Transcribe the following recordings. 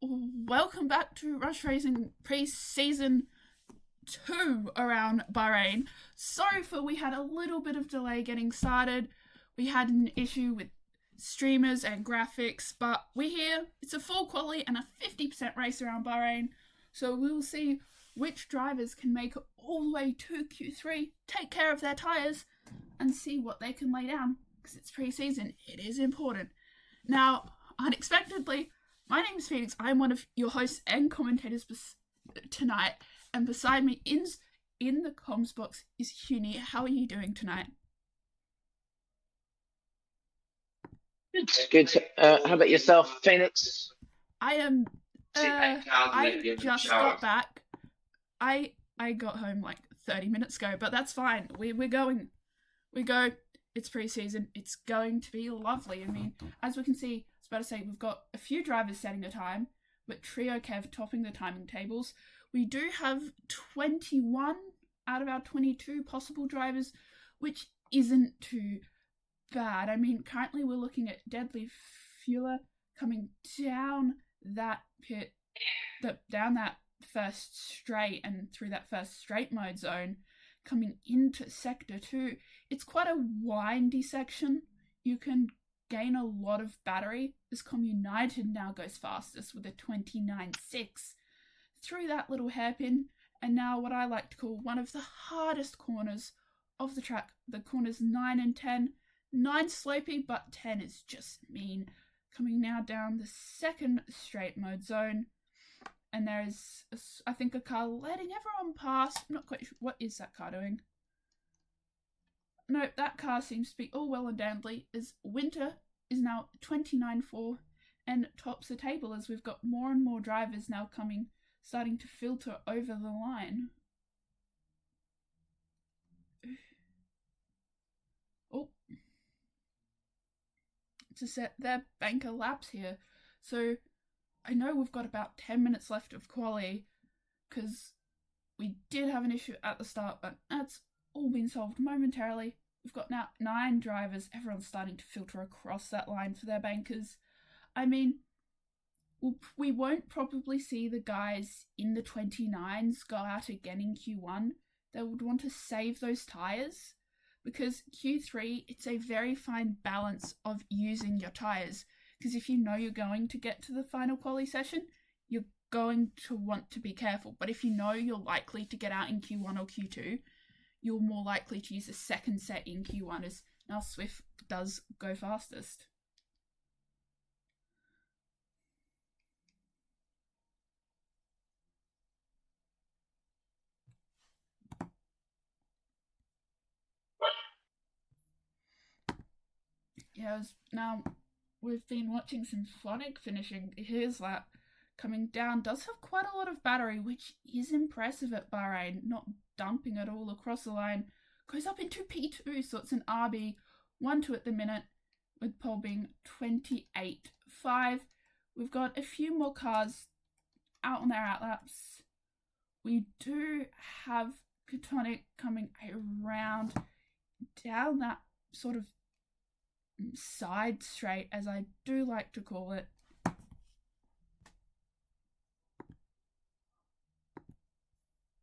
welcome back to Rush Racing pre-season 2 around Bahrain. Sorry for we had a little bit of delay getting started. We had an issue with streamers and graphics, but we're here. It's a full quali and a 50% race around Bahrain. So we'll see which drivers can make it all the way to Q3, take care of their tyres, and see what they can lay down. Because it's pre-season, it is important. Now, unexpectedly, my name is Phoenix. I'm one of your hosts and commentators tonight, and beside me in the comms box is Huni. How are you doing tonight? Good. How about yourself, Phoenix? I am. I just got back. I got home like 30 minutes ago, but that's fine. We're going. We go. It's pre-season. It's going to be lovely. I mean, as we can see, I was about to say we've got a few drivers setting a time, but Trio Kev topping the timing tables. We do have 21 out of our 22 possible drivers, which isn't too bad. I mean, currently we're looking at Deadly Fueler coming down that pit, down that first straight and through that first straight mode zone, coming into Sector 2. It's quite a windy section. You can gain a lot of battery. This United now goes fastest with a 29.6 through that little hairpin, and now what I like to call one of the hardest corners of the track, the corners 9 and 10. 9 slopey, but 10 is just mean. Coming now down the second straight mode zone, and there is, I think, a car letting everyone pass. I'm not quite sure. What is that car doing? No, that car seems to be all well and dandy, as Winter is now 29.4 and tops the table, as we've got more and more drivers now starting to filter over the line. Oh, to set their banker laps here. So I know we've got about 10 minutes left of quali, because we did have an issue at the start, but that's all been solved momentarily. We've got now 9 drivers. Everyone's starting to filter across that line for their bankers. I mean, we won't probably see the guys in the 29s go out again in Q1. They would want to save those tyres, because Q3, it's a very fine balance of using your tyres. Because if you know you're going to get to the final quali session, you're going to want to be careful. But if you know you're likely to get out in Q1 or Q2, you're more likely to use a second set in Q1, as now Swift does go fastest. Yeah, now we've been watching some Phonic finishing his lap. Coming down, does have quite a lot of battery, which is impressive at Bahrain, not dumping it all across the line. Goes up into P2, so it's an RB 1-2 at the minute, with pole being 28.5. We've got a few more cars out on their outlaps. We do have Catonic coming around down that sort of side straight, as I do like to call it.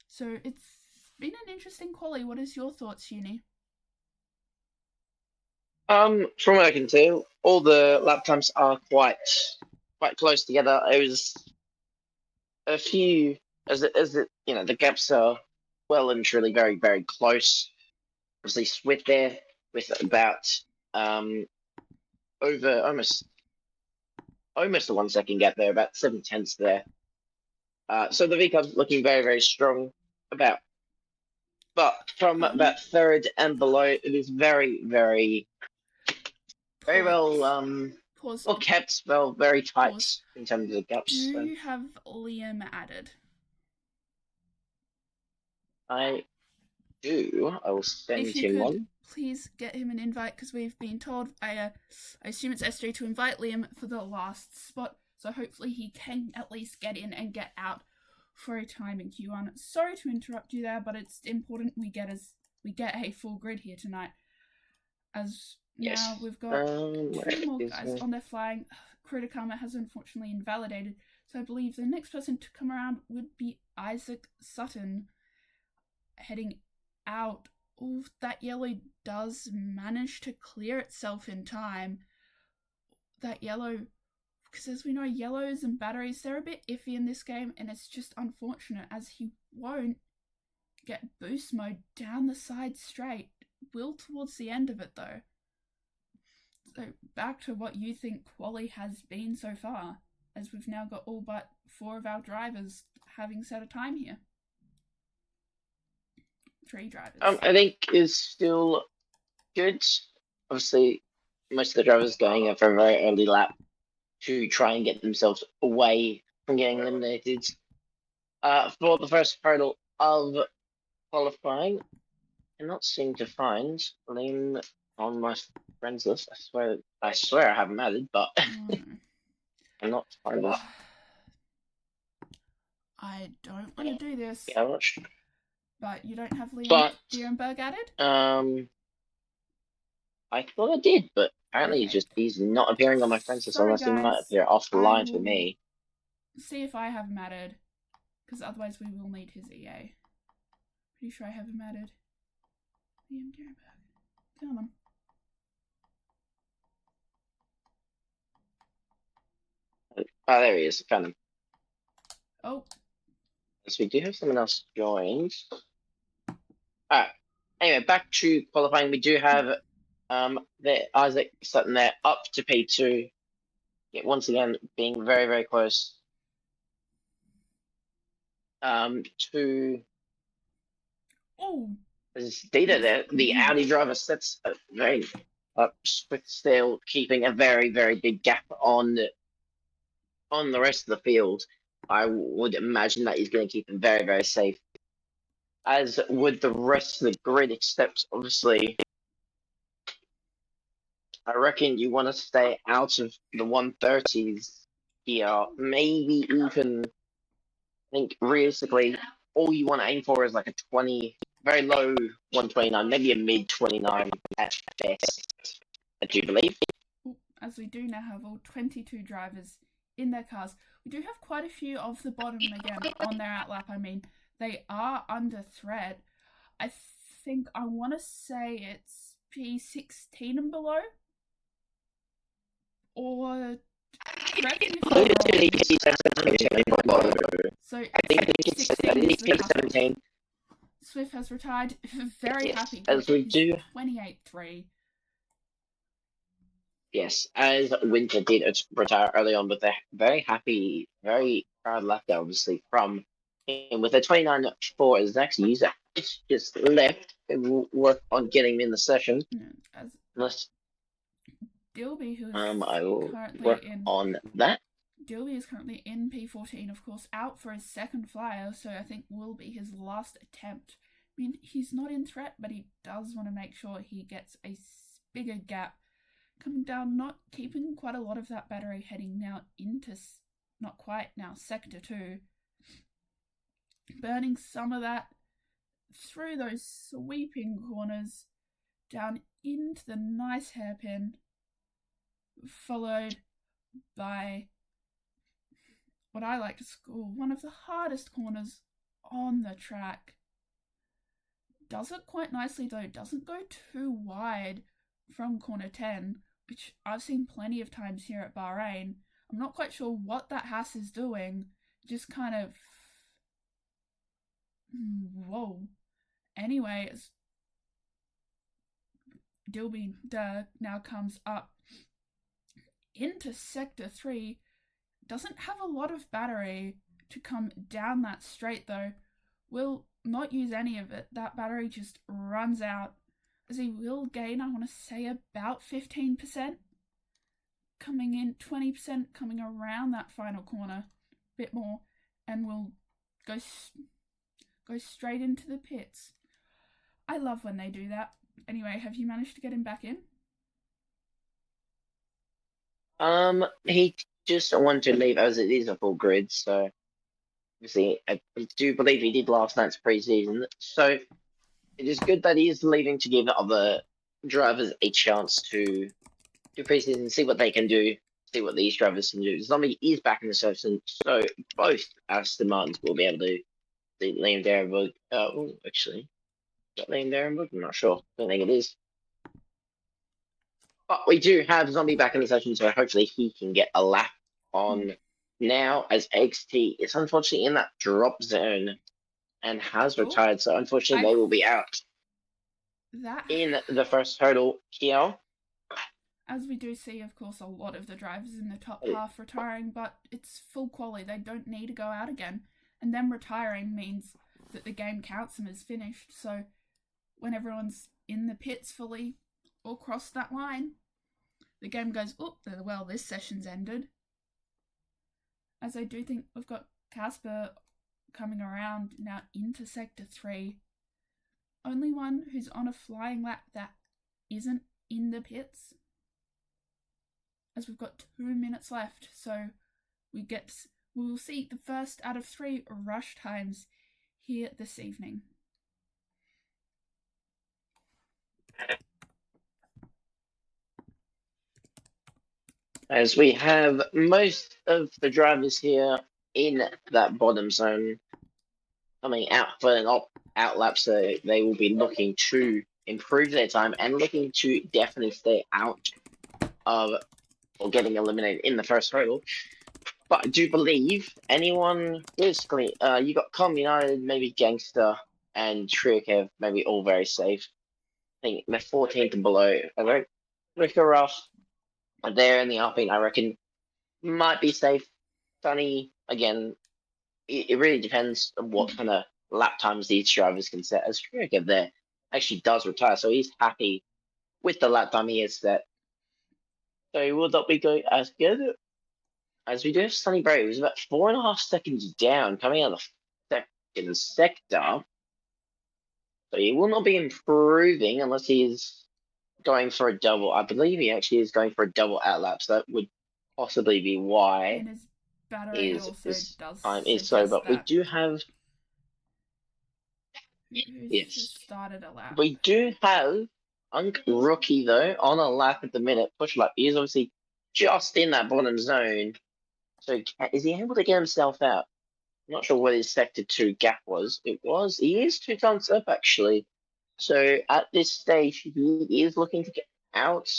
So it's been an interesting quali. What is your thoughts, Uni? From what I can tell, all the lap times are quite close together. It was a few, the gaps are well and truly very, very close. Obviously, Swift there with about over almost a 1 second gap there, about 7/10 there. So the V Cub's looking very, very strong. But from about third and below, it is very, very, very well well kept, very tight in terms of the gaps. Do you have Liam added? I do. I will send him one. Please get him an invite, because we've been told, I assume it's SJ, to invite Liam for the last spot, so hopefully he can at least get in and get out for a time in Q1. Sorry to interrupt you there, but it's important we get a full grid here tonight, as Now Yes. we've got Where two more is guys on their flying. Criticama has unfortunately invalidated, so I believe the next person to come around would be Isaac Sutton, heading out. Oh, that yellow does manage to clear itself in time. That yellow, because as we know, yellows and batteries, they're a bit iffy in this game, and it's just unfortunate as he won't get boost mode down the side straight. Will towards the end of it though. So back to what you think quali has been so far, as we've now got all but 4 of our drivers having set a time here. 3 drivers. I think is still good. Obviously, most of the drivers going up for a very early lap to try and get themselves away from getting eliminated. For the first hurdle of qualifying, I cannot seem to find Liam on my friends list. I swear I have him added, but I'm not finding it. I don't want to do this. Yeah, I'm not sure. But you don't have Liam Dierenberg added? I thought I did, but apparently he's not appearing on my friends list unless he might appear off the line for me. See if I have him added, because otherwise we will need his EA. Pretty sure I have him added. Liam Dierenberg. Come on. Oh, there he is. I found him. Oh. So we do have someone else joined. Alright. Anyway, back to qualifying. We do have the Isaac Sutton there up to P2. Yeah, once again, being very, very close to Dita there. The Audi driver sets a very still keeping a very, very big gap on the rest of the field. I would imagine that he's going to keep him very, very safe. As would the rest of the grid, except obviously, I reckon you want to stay out of the 130s here. Maybe even, I think realistically, all you want to aim for is like a 20, very low 129, maybe a mid 29 at best, I do believe. As we do now have all 22 drivers in their cars. We do have quite a few of the bottom again on their outlap. I mean, they are under threat. I think I want to say it's P16 and below. Or correct me if I'm wrong. So I think it's 16. Swift has retired. Very happy. As we do 28-3. Yes, as Winter did retire early on with a very happy, very proud lap there, obviously, from him with a 29.4 as next user. It's just left and work on getting him in the session. Unless Dilby, who is I will currently work on that. Dilby is currently in P14, of course, out for his second flyer, so I think will be his last attempt. I mean, he's not in threat, but he does want to make sure he gets a bigger gap. Coming down, not keeping quite a lot of that battery, heading now into, not quite now, Sector 2. Burning some of that through those sweeping corners, down into the nice hairpin, followed by what I like to call one of the hardest corners on the track. Does it quite nicely though, doesn't go too wide from corner 10, which I've seen plenty of times here at Bahrain. I'm not quite sure what that Haas is doing, just kind of... Whoa. Anyway, Dilby now comes up into Sector 3. Doesn't have a lot of battery to come down that straight though. Will not use any of it. That battery just runs out. As he will gain, I want to say, about 15%. Coming in 20%, coming around that final corner. A bit more. And will go straight into the pits. I love when they do that. Anyway, have you managed to get him back in? He just wanted to leave as it is a full grid, so obviously I do believe he did last night's pre-season. So it is good that he is leaving to give other drivers a chance to do preseason, see what they can do, see what these drivers can do. Zombie is back in the session, so both Aston Martins will be able to see Liam Darrenberg. Actually, is that Liam Darrenberg? I'm not sure. I don't think it is. But we do have Zombie back in the session, so hopefully he can get a lap on now, as XT is unfortunately in that drop zone and has retired. So unfortunately, they will be out in the first hurdle here. As we do see, of course, a lot of the drivers in the top half retiring, but it's full quali. They don't need to go out again. And them retiring means that the game counts them as finished. So when everyone's in the pits fully or cross that line, the game goes, oh, well, this session's ended. As I do think we've got Casper coming around now into Sector 3. Only one who's on a flying lap that isn't in the pits. As we've got 2 minutes left, so we will see the first out of 3 rush times here this evening. As we have most of the drivers here in that bottom zone coming out for an out lap, so they will be looking to improve their time and looking to definitely stay out of or getting eliminated in the first hurdle. But I do believe anyone, basically, you got Com United, maybe Gangster, and Triokev, maybe all very safe. I think they're 14th and below. Ricker Ruff, there in the Alpine, I reckon, might be safe. Sunny, again, it really depends on what kind of lap times these drivers can set. As Triokev there actually does retire, so he's happy with the lap time he has set. So he will not be going as good as we do have Sunny Bray, who's about 4.5 seconds down, coming out of the second sector. So he will not be improving unless he's going for a double. I believe he actually is going for a double outlap, so that would possibly be why and his battery his time is so. But we do have just started a lap. We do have Rookie though on a lap at the minute, push lap. He's obviously just in that bottom zone. So is he able to get himself out? I'm not sure what his sector 2 gap was. He is 2 times up actually. So at this stage, he is looking to get out.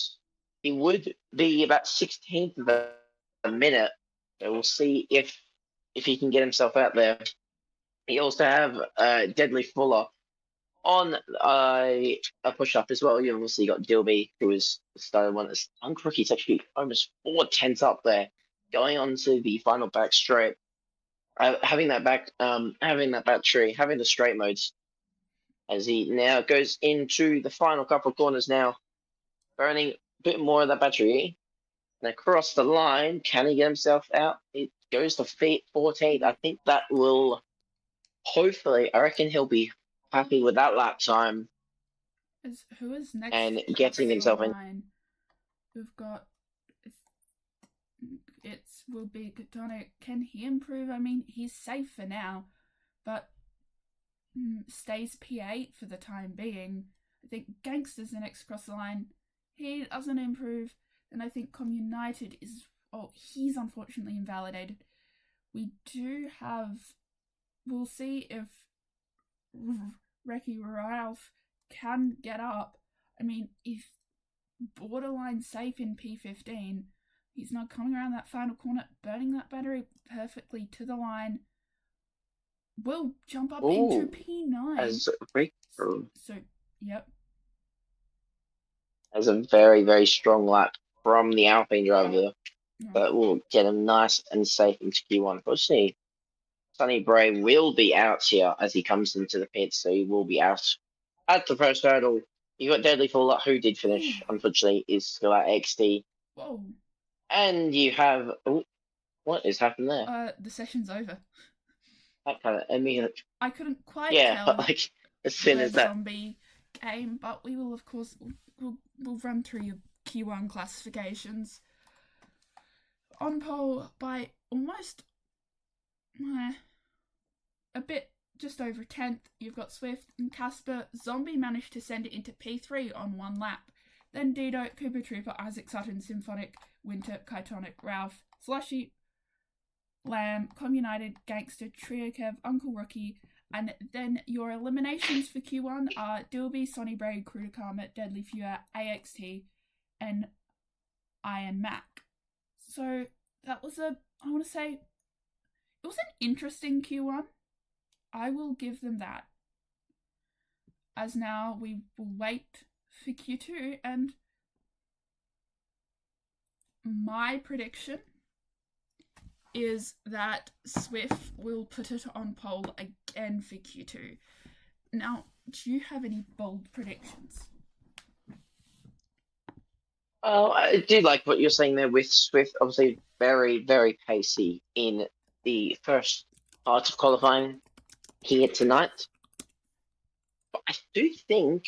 He would be about 16th of a minute. So we'll see if he can get himself out there. He also have Deadly Fuller on a push-up as well. You obviously got Dilby, who was the starting one. Rookie's actually almost 4 tenths up there, going on to the final back straight. Having that battery, having the straight modes, as he now goes into the final couple of corners now, burning a bit more of that battery. And across the line, can he get himself out? It goes to 14th. I think that will, hopefully, I reckon he'll be happy with that lap time. Who is next? And getting himself in. We've got will be Dono. Can he improve? I mean, he's safe for now, but stays P8 for the time being. I think Gangster's the next cross the line. He doesn't improve. And I think Com United is... Oh, he's unfortunately invalidated. We do have... We'll see if Reki Ralph can get up. I mean, if borderline safe in P15, he's not coming around that final corner, burning that battery perfectly to the line. Will jump up into P9. Yep. As a very, very strong lap from the Alpine driver that will get him nice and safe into Q1. We'll see. Sunny Bray will be out here as he comes into the pits, so he will be out at the first hurdle. You got Deadly Fuller, who did finish, unfortunately, is still at XD. Whoa. And you have... what has happened there? The session's over. That kind of... I mean... I couldn't quite tell like, as soon as that... zombie game, but we will, of course... We'll run through your Q1 classifications. On pole by almost... a bit just over 10th, you've got Swift and Casper. Zombie managed to send it into P3 on 1 lap. then Dido, Cooper Trooper, Isaac Sutton, Symphonic, Winter, Kytonic, Ralph, Slushy, Lamb, Com United, Gangster, Trio Kev, Uncle Rookie, and then your eliminations for Q1 are Dilby, Sonny Bray, Cruda Karma, Deadly Fewer, AXT, and Iron Mac. So that was I want to say, it was an interesting Q1. I will give them that. As now we will wait for Q2, and my prediction is that Swift will put it on pole again for Q2. Now, do you have any bold predictions? I do like what you're saying there with Swift. Obviously, very, very pacey in the first part of qualifying here tonight. But I do think,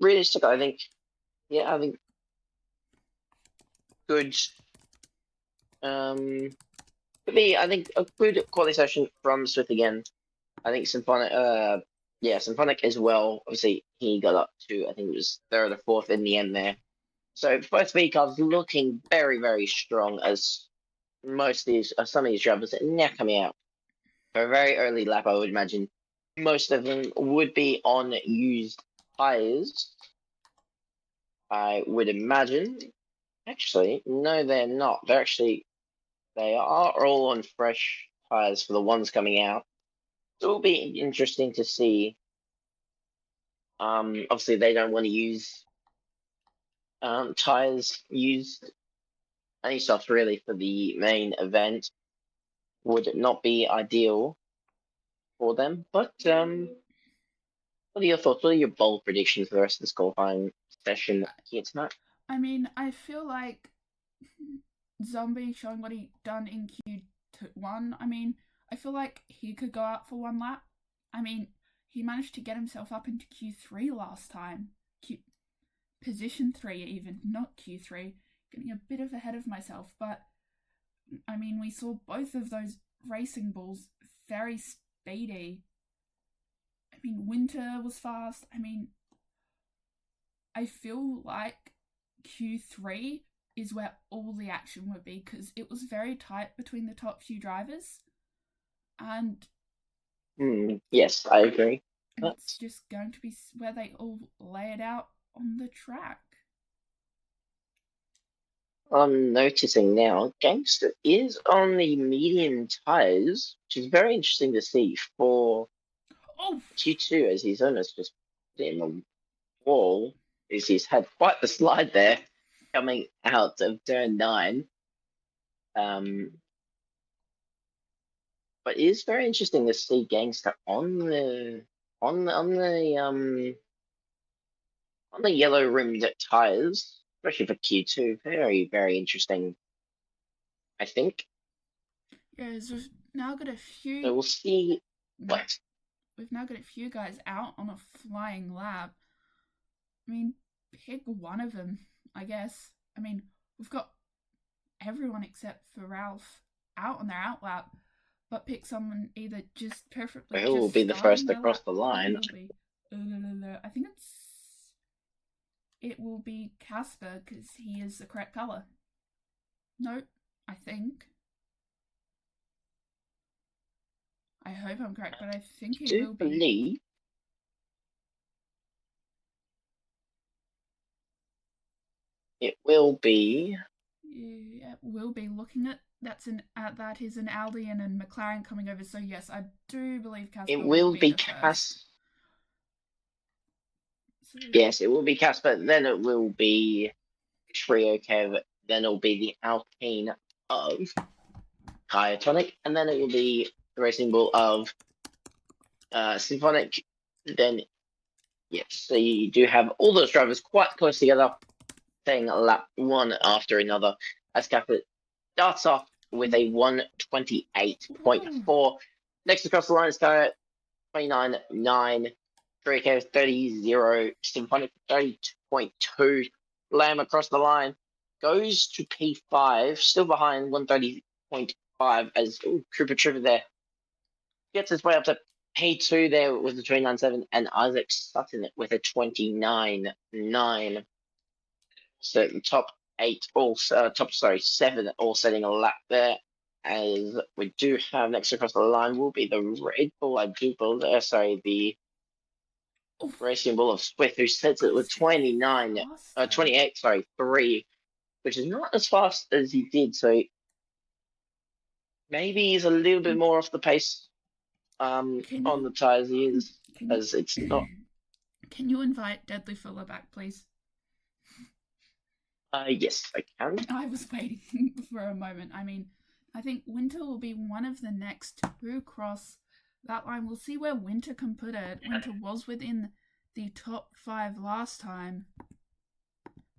realistically, I think good. Could be, I think, a good quality session from Swift again. I think Symphonic, Symphonic as well. Obviously, he got up to, I think it was third or fourth in the end there. So both vehicles looking very, very strong as some of these drivers are now coming out for a very early lap. I would imagine most of them would be on used tires. I would imagine. Actually, no, they're not. They are all on fresh tires for the ones coming out. So it'll be interesting to see. Obviously they don't want to use tires used any stuff really for the main event. Would not be ideal for them. But what are your thoughts? What are your bold predictions for the rest of this qualifying session here tonight? I mean, I feel like Zombie showing what he done in Q1. I mean, I feel like he could go out for one lap. I mean, he managed to get himself up into Q3 last time. Position 3 even, not Q3. Getting a bit ahead of myself, but I mean, we saw both of those racing bulls very speedy. I mean, Winter was fast. I mean, I feel like Q3 is where all the action would be because it was very tight between the top few drivers. And yes, I agree. And it's just going to be where they all lay it out on the track. I'm noticing now, Gangster is on the medium tyres, which is very interesting to see for Q2, as he's almost just in the wall. He's had quite the slide there coming out of turn 9. But it is very interesting to see Gangster on the yellow rimmed tires, especially for Q2. Very, very interesting, I think. Yeah, so we've now got a few. So we'll see what. We've now got a few guys out on a flying lap. I mean, pick one of them, I guess. I mean, we've got everyone except for Ralph out on their out lap, but pick someone either just perfectly. Who will be the first to cross the line? I think it will be Casper because he is the correct color. Nope, I think. I hope I'm correct, but I think he will be. It will be. Yeah, it will be. Looking at that is an Aldi and a McLaren coming over. So yes, I do believe Casper. It will be Casper. Yes, it will be Casper. Then it will be Trio Kev. Then it will be the Alpine of Kytonic, and then it will be the Racing Bull of Symphonic. Then yes, so you do have all those drivers quite close together, staying lap one after another. As Casper starts off with a 1:28.4. Next across the line is Sky 29.9. Draco 30.0. Symphonic 30.2. Lamb across the line goes to P5, still behind 130.5 as Cooper Trooper there gets his way up to P2 there with the 29.7 and Isaac Sutton with a 29.9. So the top 7 all setting a lap there. As we do have next across the line will be the Red Bull, the Racing Bull of Swift, who sets it with 28, 3, which is not as fast as he did. So maybe he's a little bit more off the pace on the tyres he is, as it's not. Can you invite Deadly Fuller back, please? Yes, I can. I was waiting for a moment. I mean, I think Winter will be one of the next to cross that line. We'll see where Winter can put it. Winter was within the top 5 last time.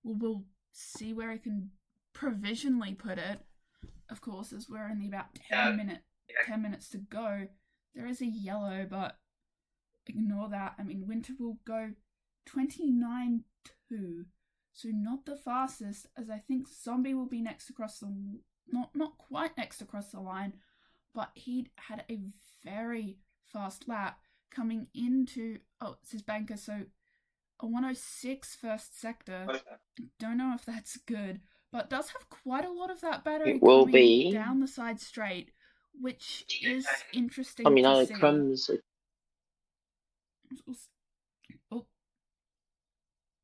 We'll see where he can provisionally put it. Of course, as we're only about 10 minutes to go. There is a yellow, but ignore that. I mean, Winter will go 29-2. So not the fastest, as I think Zombie will be next across the... Not quite next across the line, but he had a very fast lap coming into... Oh, it's his banker, so a 106 first sector. Don't know if that's good, but does have quite a lot of that battery coming down the side straight, which is interesting to see. Oh,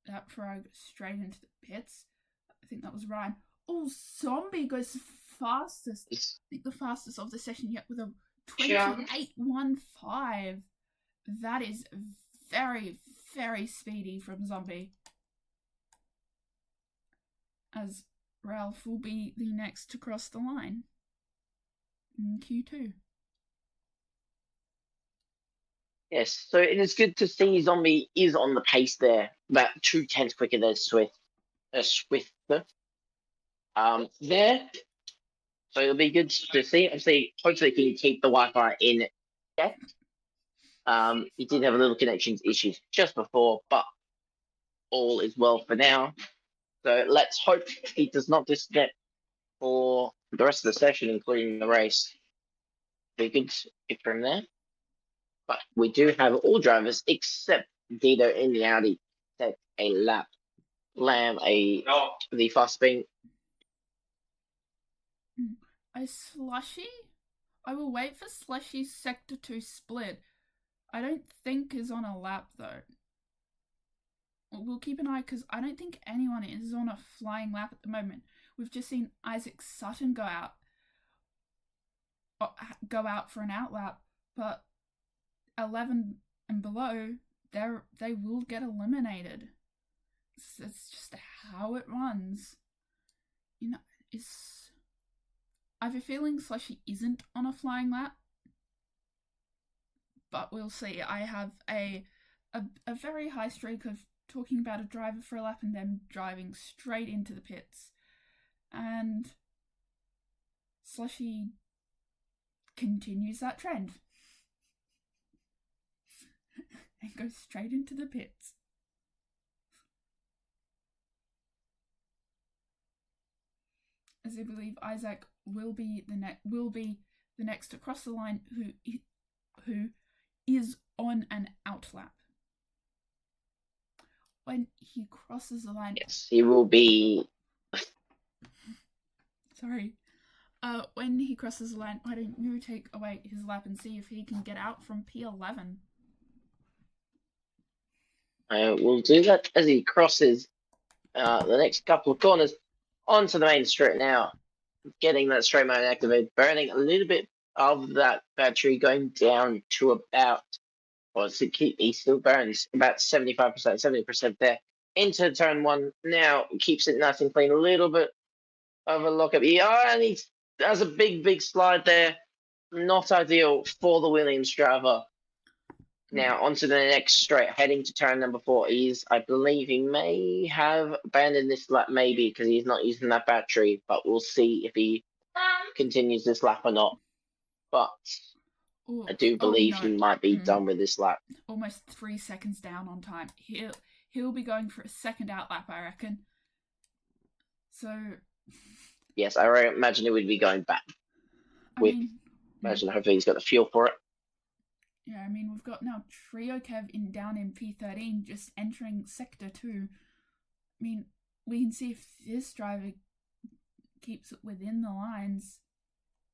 that frog straight into the pits. I think that was Ryan. Oh, Zombie goes fastest. I think the fastest of the session yet with a 28.15. That is very, very speedy from Zombie. As Ralph will be the next to cross the line in Q2. Yes, so it is good to see Zombie is on the pace there, about 2/10 quicker than Swift. There. So it'll be good to see. Obviously, hopefully he can keep the Wi-Fi in check. He did have a little connections issues just before, but all is well for now. So let's hope he does not disconnect for the rest of the session, including the race. Be good from there. But we do have all drivers except Dito in the Audi set a lap. The fast spin. A Slushy? I will wait for Slushy's Sector 2 split. I don't think is on a lap though. We'll keep an eye because I don't think anyone is on a flying lap at the moment. We've just seen Isaac Sutton go out for an out lap, but 11 and below, they will get eliminated. It's just how it runs. You know, I have a feeling Slushy isn't on a flying lap, but we'll see. I have a very high streak of talking about a driver for a lap and then driving straight into the pits, and Slushy continues that trend and goes straight into the pits. As I believe Isaac will be the next to cross the line who is on an out lap. When he crosses the line... Yes, he will be... Sorry. When he crosses the line, why don't you take away his lap and see if he can get out from P11? We'll do that as he crosses the next couple of corners onto the main straight now. Getting that straight mode activated, burning a little bit of that battery, going down to about... he still burns about 75%, 70% there. Into turn 1 now, keeps it nice and clean. A little bit of a lockup. And he has a big slide there. Not ideal for the Williams driver. Now, onto the next straight, heading to turn number 4. I believe he may have abandoned this lap, maybe, because he's not using that battery, but we'll see if he continues this lap or not. But I do believe he might be done with this lap. Almost 3 seconds down on time. He'll be going for a second out lap, I reckon. So... Yes, I imagine it would be going back. Hopefully he's got the fuel for it. Yeah, I mean, we've got now Trio Kev down in P13, just entering Sector 2. I mean, we can see if this driver keeps it within the lines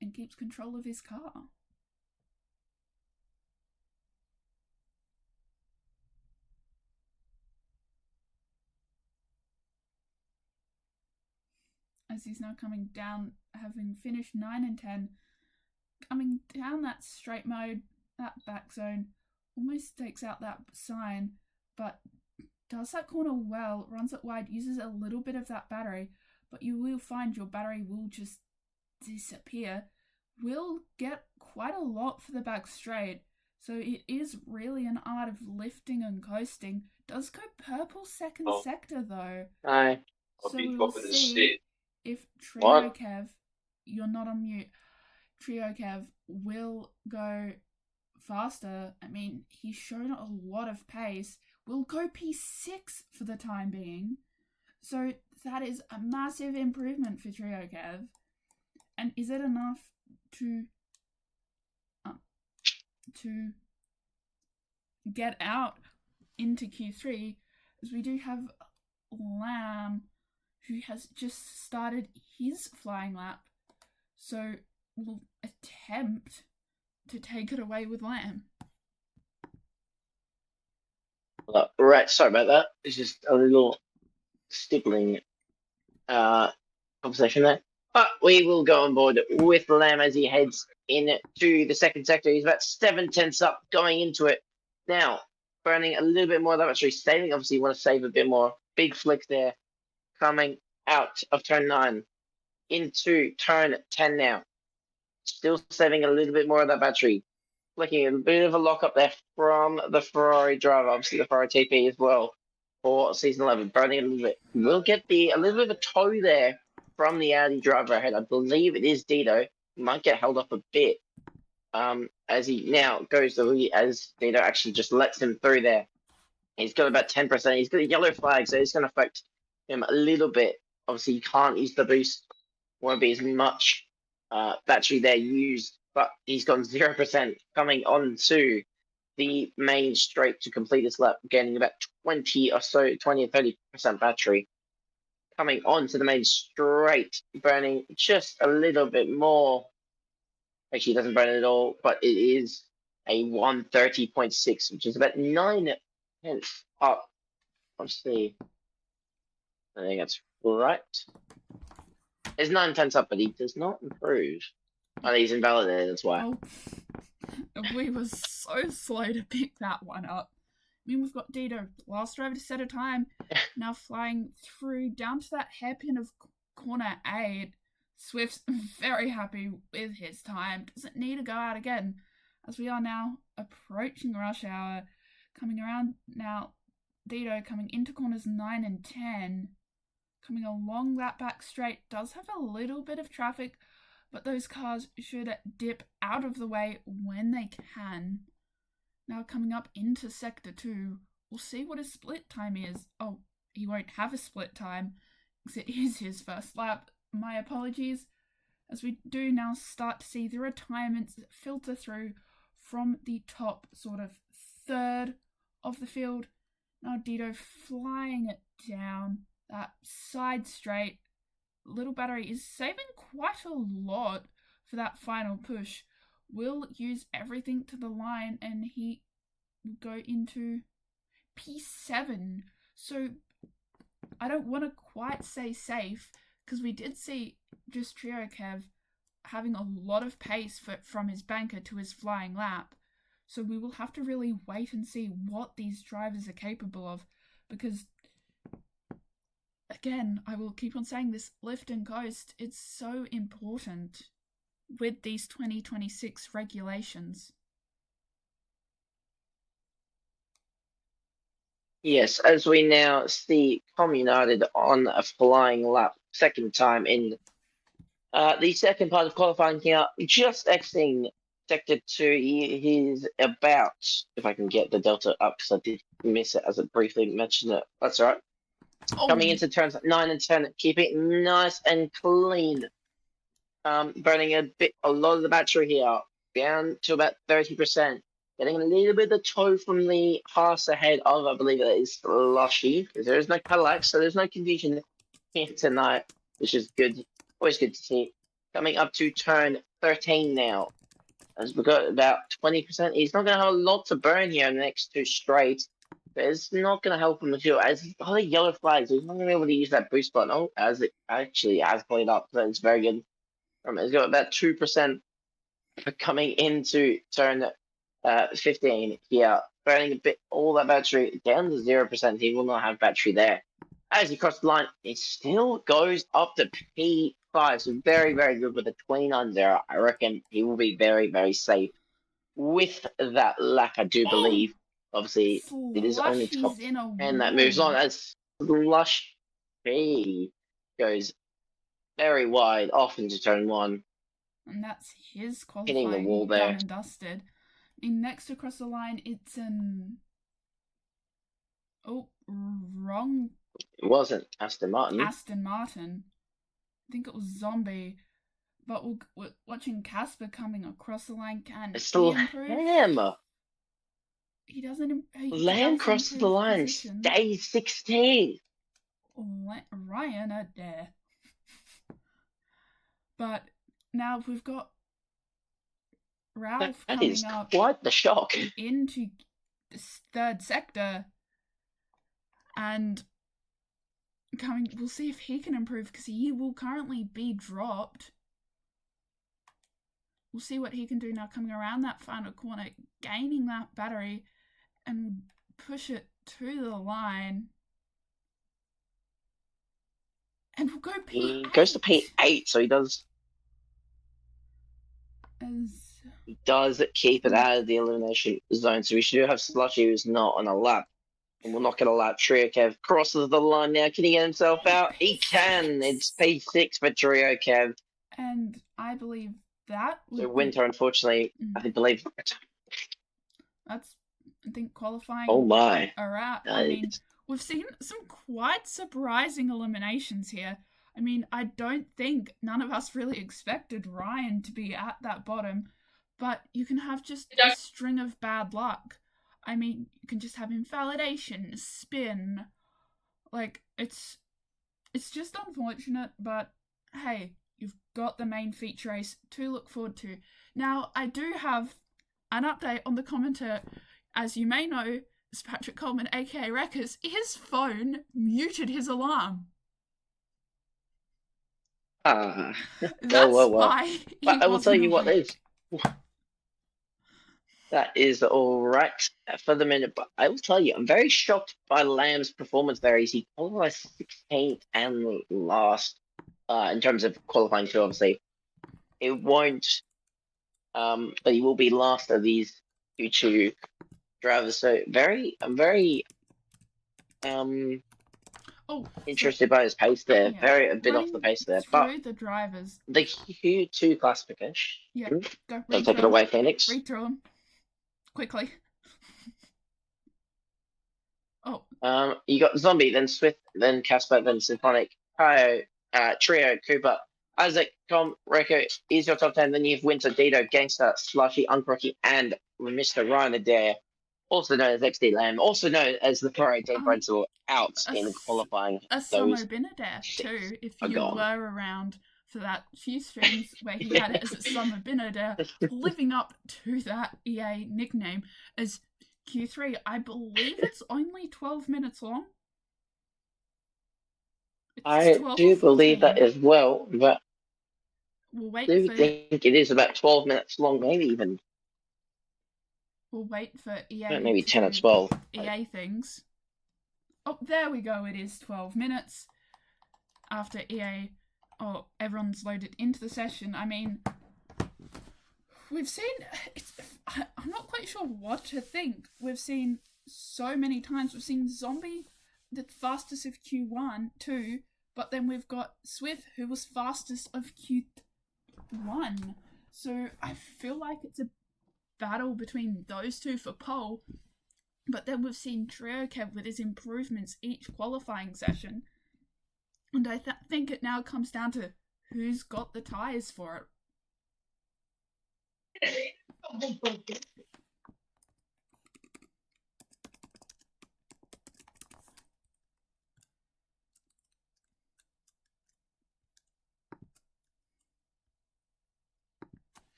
and keeps control of his car. As he's now coming down, having finished 9 and 10, coming down that straight mode, that back zone, almost takes out that sign, but does that corner well, runs it wide, uses a little bit of that battery, but you will find your battery will just disappear. Will get quite a lot for the back straight, so it is really an art of lifting and coasting. Does go purple second sector though. Aye. So we'll see if Trio Kev, you're not on mute, Trio Kev will go faster. I mean, he's shown a lot of pace. Will go P6 for the time being. So that is a massive improvement for Trio Kev. And is it enough to get out into Q3? As we do have Lamb, who has just started his flying lap. So we'll attempt to take it away with Lamb. Right, sorry about that. It's just a little stippling conversation there. But we will go on board with Lamb as he heads into the second sector. He's about 7 tenths up going into it. Now, burning a little bit more of that battery, saving. Obviously, you want to save a bit more. Big flick there. Coming out of turn 9 into turn 10 now. Still saving a little bit more of that battery. Flicking a bit of a lock up there from the Ferrari driver. Obviously, the Ferrari TP as well for season 11. Burning a little bit. We'll get a little bit of a tow there from the Audi driver ahead. I believe it is Dito. He might get held up a bit as he now goes as Dito actually just lets him through there. He's got about 10%. He's got a yellow flag, so it's going to affect him a little bit. Obviously, you can't use the boost. Won't be as much battery there used, but he's got 0% coming on to the main straight to complete this lap, gaining about 20 or 30% battery. Coming on to the main straight, burning just a little bit more. Actually, it doesn't burn at all, but it is a 130.6, which is about 9 tenths up. Let's see. I think that's right. It's 9 tenths up, but he does not improve. Oh, he's invalidated, that's why. Oh, we were so slow to pick that one up. I mean, we've got Dito, last driver to set a time, now flying through down to that hairpin of corner 8. Swift's very happy with his time, doesn't need to go out again, as we are now approaching rush hour, coming around now, Dito coming into corners 9 and 10, coming along that back straight, does have a little bit of traffic, but those cars should dip out of the way when they can. Now coming up into Sector 2, we'll see what his split time is. Oh, he won't have a split time, because it is his first lap. My apologies, as we do now start to see the retirements filter through from the top sort of third of the field. Now Dito flying it down that side straight. Little battery is saving quite a lot for that final push. Will use everything to the line and he will go into P7. So I don't want to quite say safe, because we did see just Trio Kev having a lot of pace from his banker to his flying lap. So we will have to really wait and see what these drivers are capable of, because again, I will keep on saying this, lift and coast, it's so important with these 2026 regulations. Yes, as we now see Com United on a flying lap, second time in the second part of qualifying here, just exiting Sector 2. He's about, if I can get the delta up, because I did miss it as I briefly mentioned it. That's all right. Coming into turns 9 and 10, keep it nice and clean. Burning a lot of the battery here, down to about 30%. getting a little bit of toe from the pass ahead of, I believe it is Slushy, because there is no Cadillac, so there's no confusion here tonight, which is good. Always good to see. Coming up to turn 13 now. As we've got about 20%. He's not going to have a lot to burn here in the next two straight. But it's not going to help him too. As all the yellow flags, he's not going to be able to use that boost button. Oh, as it actually has played up, so it's very good. He's got about 2% for coming into turn 15 here. Burning a bit all that battery down to 0%. He will not have battery there. As he crosses the line, it still goes up to P5. So very, very good with a 29-0. I reckon he will be very, very safe with that lap, I do believe. Obviously, it is only top 10 that moves on as Slush B goes very wide off into turn 1. And that's his qualifying, hitting the wall there. Done and dusted. And next across the line, it's an... Oh, wrong. It wasn't Aston Martin. Aston Martin. I think it was Zombie. But we're watching Casper coming across the line. Can it's still Lamb. He doesn't. Lamb crosses the line. Day 16. Ryan are there. But now we've got Ralph that coming is up. Quite the shock. Into the third sector. And we'll see if he can improve, because he will currently be dropped. We'll see what he can do now coming around that final corner, gaining that battery, and push it to the line. And we'll go P8. He goes to P8, so he does keep it out of the elimination zone. So we should have Slushy, who's not on a lap. And we'll not get a lap. Trio crosses the line now. Can he get himself out? He can. It's P6 for Trio Kev. And I believe that so Winter, unfortunately, I believe that's, I think, qualifying. Oh my! Are out. I mean, we've seen some quite surprising eliminations here. I mean, I don't think none of us really expected Ryan to be at that bottom, but you can have just a string of bad luck. I mean, you can just have invalidation, spin. Like, it's just unfortunate, but hey, you've got the main feature race to look forward to. Now, I do have an update on the commenter. As you may know, it's Patrick Coleman, aka Wreckers. His phone muted his alarm. That's why. But I will tell you what is. That is all right for the minute. But I will tell you, I'm very shocked by Lamb's performance there. He qualified 16th and last in terms of qualifying too, obviously. It won't, but he will be last of these two drivers. So I'm very interested by his pace there. Yeah. A bit off the pace there. But the drivers. The Q2 classification. Yeah, go. Don't take it away, Phoenix. Read through them. Quickly. You got Zombie, then Swift, then Casper, then Symphonic, Kyo, Trio, Cooper, Isaac, Tom, Reiko is your top 10. Then you have Winter, Dito, Gangster, Slushy, Uncrocky, and Mr. Ryan Adair, also known as XD Lamb, also known as the Pro Team Principal, out in qualifying. Samo Binadair too, if you were around for that few streams where he had it as Samo Binadair, living up to that EA nickname as Q3. I believe it's only 12 minutes long. I do believe that as well, but we'll wait I think it is about 12 minutes long, maybe even. We'll wait for EA. Maybe 10 or 12. EA things. Oh, there we go. It is 12 minutes after EA. Oh, everyone's loaded into the session. I mean, we've seen. I'm not quite sure what to think. We've seen so many times. We've seen Zombie, the fastest of Q1, 2, but then we've got Swift, who was fastest of Q1. So I feel like it's a battle between those two for pole. But then we've seen Trio Kev with his improvements each qualifying session. And I think it now comes down to who's got the tyres for it.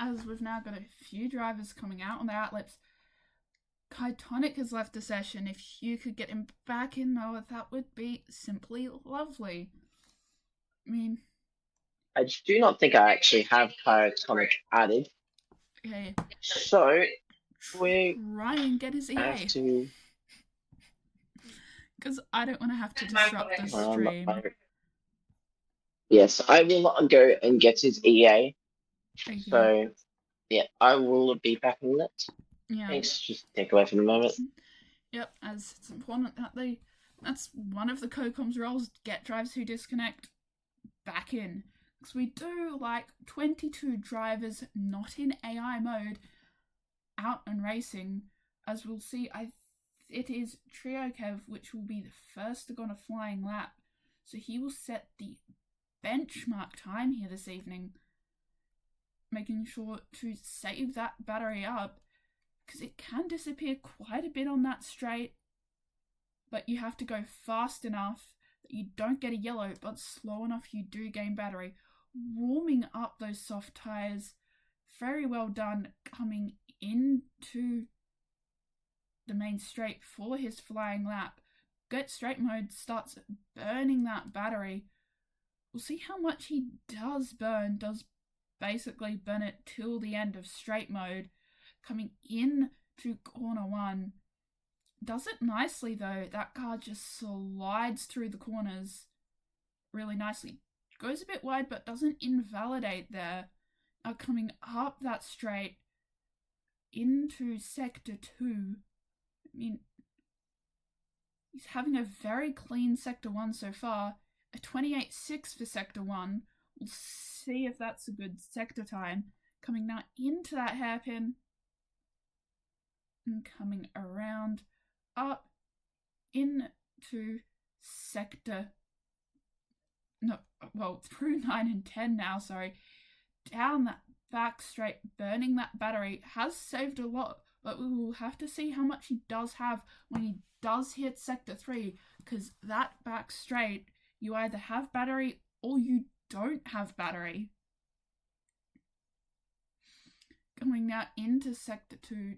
as we've now got a few drivers coming out on the outlets. Kytonic has left the session. If you could get him back in, Noah, that would be simply lovely. I mean, I do not think I actually have Kytonic added. Okay. So we try and get his EA. Have to. Because I don't want to have to disrupt the stream. Yes, I will go and get his EA. Okay. So, yeah, I will be back in a minute. Yeah. Thanks. Just take away for the moment. Yep, as it's important that that's one of the COCOM's roles, get drivers who disconnect back in. Because we do like 22 drivers not in AI mode out and racing. As we'll see, it is Trio Kev which will be the first to go on a flying lap. So he will set the benchmark time here this evening, making sure to save that battery up, because it can disappear quite a bit on that straight, but you have to go fast enough that you don't get a yellow, but slow enough you do gain battery. Warming up those soft tyres, very well done, coming into the main straight for his flying lap. Get straight mode, starts burning that battery. We'll see how much he does burn, does basically burn it till the end of straight mode. Coming in to corner 1. Does it nicely though. That car just slides through the corners really nicely. Goes a bit wide but doesn't invalidate there. Now coming up that straight into sector 2. I mean, he's having a very clean sector 1 so far. A 28.6 for sector 1. We'll see if that's a good sector time. Coming now into that hairpin. And coming around up into sector. No, well, through 9 and 10 now, sorry. Down that back straight, burning that battery. Has saved a lot, but we will have to see how much he does have when he does hit sector 3, because that back straight, you either have battery or you don't have battery. Coming now into sector 2,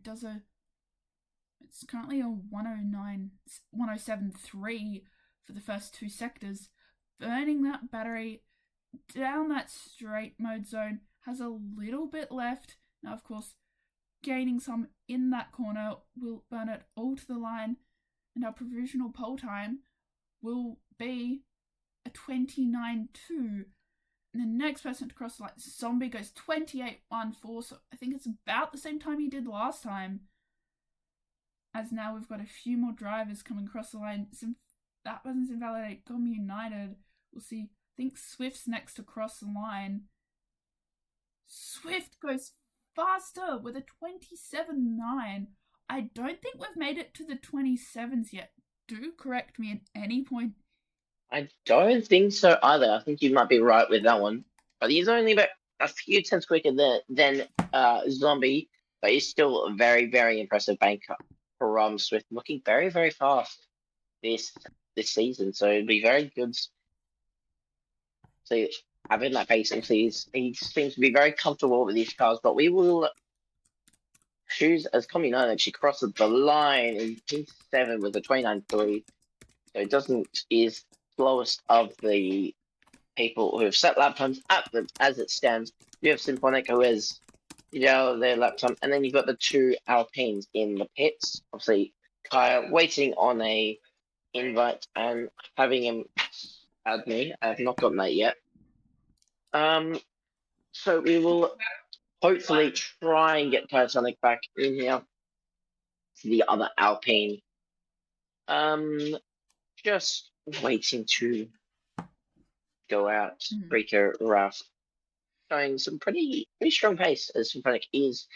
it's currently a 107.3 for the first 2 sectors. Burning that battery down that straight mode zone, has a little bit left. Now, of course, gaining some in that corner will burn it all to the line, and our provisional pole time will be a 29.2. And the next person to cross the line, Zombie, goes 28.14, so I think it's about the same time he did last time. As now we've got a few more drivers coming across the line. That person's invalidated. Gom United. We'll see. I think Swift's next to cross the line. Swift goes faster with a 27.9. I don't think we've made it to the 27s yet. Do correct me at any point. I don't think so either. I think you might be right with that one. But he's only about a few tenths quicker than Zombie, but he's still a very, very impressive banker for Swift, looking very, very fast this season. So it'd be very good to have in that pace. And he seems to be very comfortable with these cars. But we will choose as Communone. She crosses the line in P7 with a 29.3. So it is slowest of the people who have set lap times as it stands. You have Symphonic, who has their lap time, and then you've got the 2 Alpines in the pits. Obviously, Kyle waiting on a invite and having him add me. I have not gotten that yet. So we will hopefully try and get Titanic back in here. The other Alpine. Just waiting to go out. Rico Raf showing some pretty strong pace as Symphonic is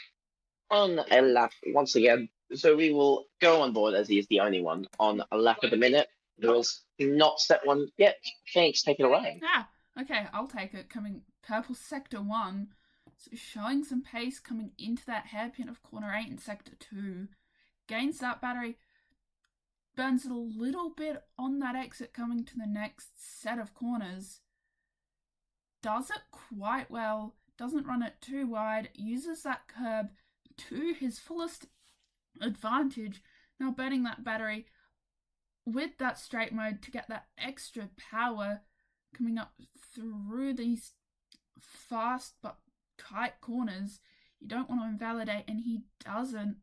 on a lap once again. So we will go on board as he is the only one on a lap at the minute who has not set one yet. Thanks, take it away. Okay, I'll take it. Coming purple sector 1. So showing some pace coming into that hairpin of corner 8 in sector 2. Gains that battery. Burns it a little bit on that exit coming to the next set of corners. Does it quite well. doesn't run it too wide, uses that curb to his fullest advantage, now burning that battery with that straight mode to get that extra power coming up through these fast but tight corners. You don't want to invalidate, and he doesn't.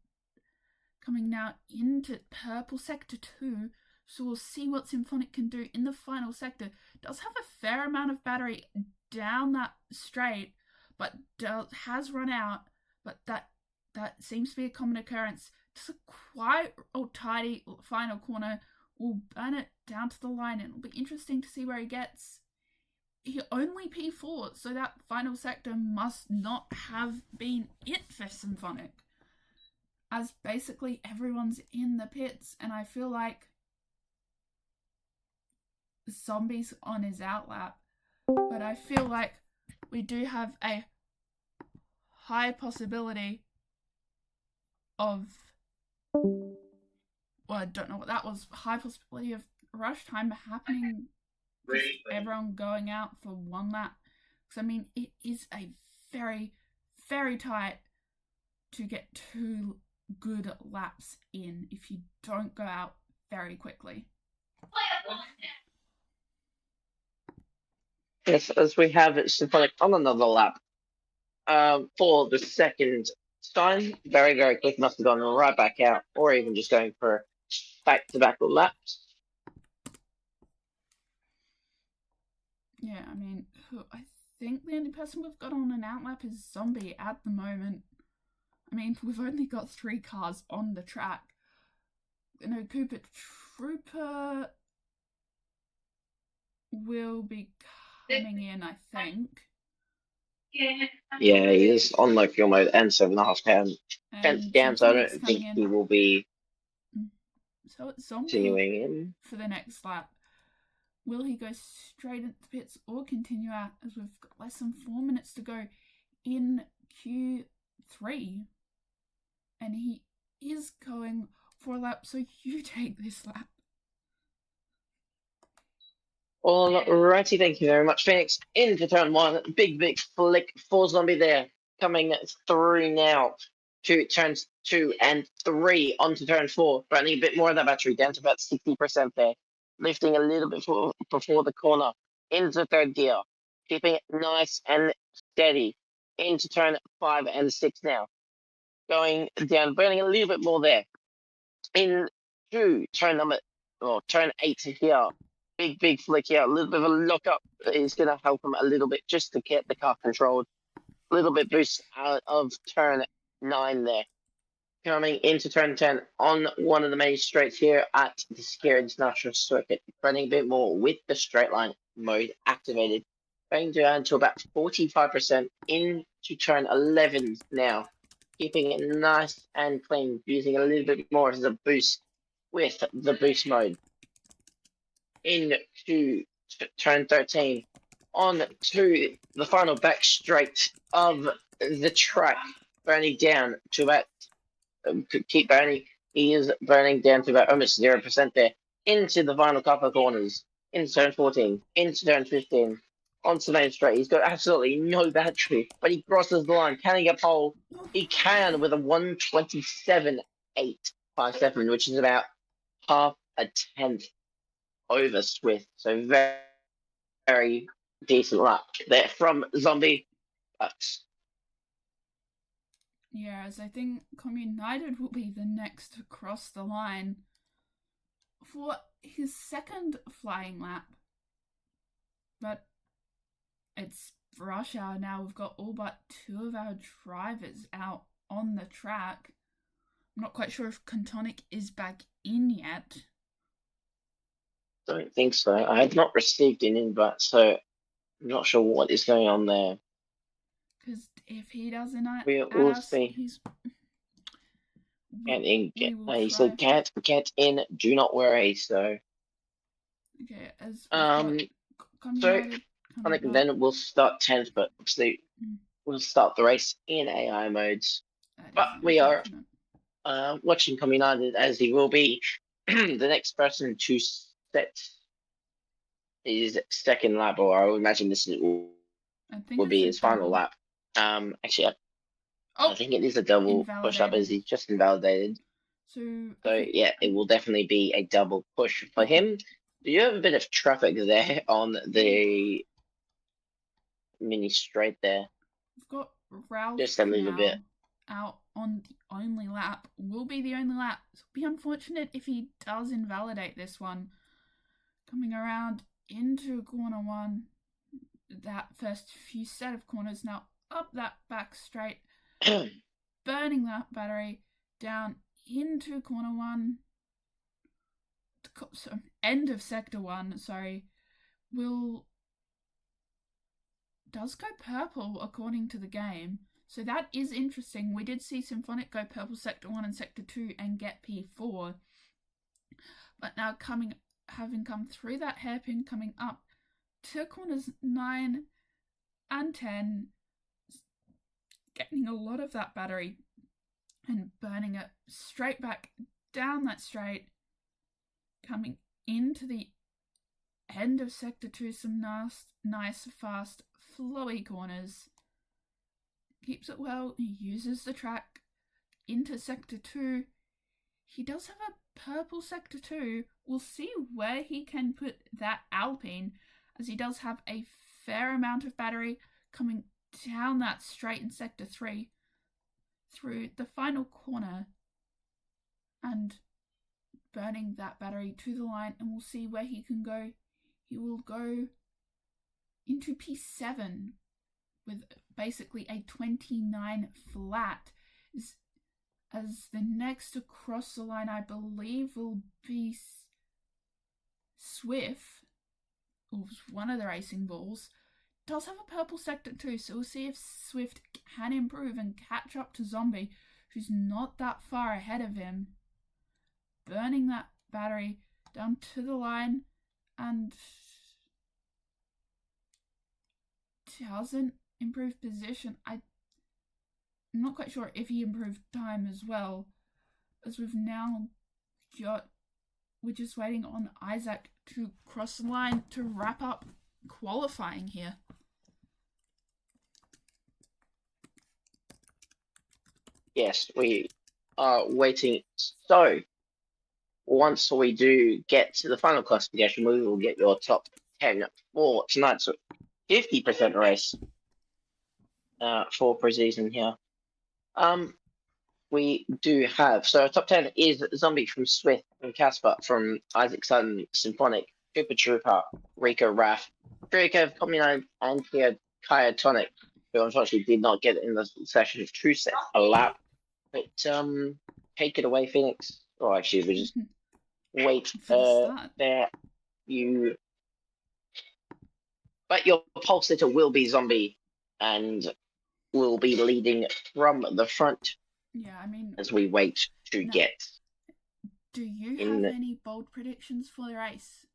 Coming now into purple sector 2, so we'll see what Symphonic can do in the final sector. Does have a fair amount of battery down that straight, but has run out, but that seems to be a common occurrence. Just a quiet or tidy final corner will burn it down to the line, and it'll be interesting to see where he gets. He only P4, so that final sector must not have been it for Symphonic, as basically everyone's in the pits, and I feel like Zombie's on his outlap, but I feel like we do have a high possibility of, well, I don't know what that was, high possibility of rush time happening, just everyone going out for one lap. Because I mean, it is a very, very tight to get 2 good laps in if you don't go out very quickly. Yes, as we have Symphonic on another lap for the second time. Very, very quick. Must have gone right back out, or even just going for back-to-back laps. Yeah, I mean, I think the only person we've got on an outlap is Zombie at the moment. I mean, we've only got 3 cars on the track. You know, Cooper Trooper will be coming in, I think. Yeah, he is on low fuel mode and 7.5 10th down, so I don't think he will be so it's Zombie continuing in for the next lap. Will he go straight into the pits or continue out, as we've got less than 4 minutes to go in Q3? And he is going for a lap, so you take this lap. Alrighty, thank you very much, Phoenix. Into turn 1, big flick for Zombie there. Coming through now to turns 2 and 3 onto turn 4. Burning a bit more of that battery, down to about 60% there. Lifting a little bit before the corner. Into third gear. Keeping it nice and steady. Into turn 5 and 6 now. Going down, burning a little bit more there. Into turn 8 here. Big flick here. A little bit of a lock up is going to help him a little bit just to get the car controlled. A little bit boost out of turn 9 there. Coming into turn 10 on one of the main straights here at the Skier International Circuit. Running a bit more with the straight line mode activated. Going down to about 45% into turn 11 now. Keeping it nice and clean. Using a little bit more as a boost with the boost mode. Into turn 13 on to the final back straight of the track, burning down to about keep burning. He is burning down to about almost 0% there. Into the final couple of corners. Into turn 14, into turn 15, onto the main straight. He's got absolutely no battery, but he crosses the line. Can he get pole? He can with a 1:27.857, which is about half a tenth over Swift. So very, very decent lap there from Zombie. Yeah, as I think United will be the next to cross the line for his second flying lap. But it's rush hour now. We've got all but 2 of our drivers out on the track. I'm not quite sure if Cantonic is back in yet. Don't think so. I have not received an invite, so I'm not sure what is going on there. Because if he doesn't we'll see. He's... He said get in, do not worry, so... Okay, as so I think then we'll start 10th, but obviously we'll start the race in AI modes. But we are watching Com United, as he will be the next person to set his second lap, or I would imagine this will be his final lap. Actually, I think it is a double push up as he's just invalidated. So yeah, it will definitely be a double push for him. Do you have a bit of traffic there on the mini straight there? We've got Ralph just a little bit out on the only lap. Will be the only lap. It'll be unfortunate if he does invalidate this one. Coming around into corner one. That first few set of corners now up that back straight, burning that battery down into corner one. So end of sector one. Sorry, does go purple according to the game. So that is interesting. We did see Symphonic go purple sector 1 and sector 2 and get P4. But now having come through that hairpin, coming up to corners 9 and 10, getting a lot of that battery and burning it straight back down that straight, coming into the end of sector 2, some nice fast flowy corners. Keeps it well, he uses the track into sector 2. He does have a purple sector 2. We'll see where he can put that Alpine, as he does have a fair amount of battery coming down that straight in sector 3 through the final corner and burning that battery to the line, and we'll see where he can go. He will go into P7 with basically a 29 flat, as the next across the line, I believe, will be Swift, or one of the racing balls. Does have a purple sector too, so we'll see if Swift can improve and catch up to Zombie, who's not that far ahead of him. Burning that battery down to the line and doesn't improve position. I'm not quite sure if he improved time as well, as we're just waiting on Isaac to cross the line to wrap up qualifying here. Yes, we are waiting. So once we do get to the final classification, we will get your top 10 for tonight's 50% race for pre-season here. We do have, so our top 10 is Zombie from Swift, from Casper, from Isaac Sutton, Symphonic, Super Trooper, Rico Raff, Drake, Communine, and Kaya Tonic, who unfortunately did not get in the session to set a lap. But take it away, Phoenix. Oh, actually, we just wait there. But your pole sitter will be Zombie and will be leading from the front. Yeah, I mean, as we wait to get. Do you have any bold predictions for the race?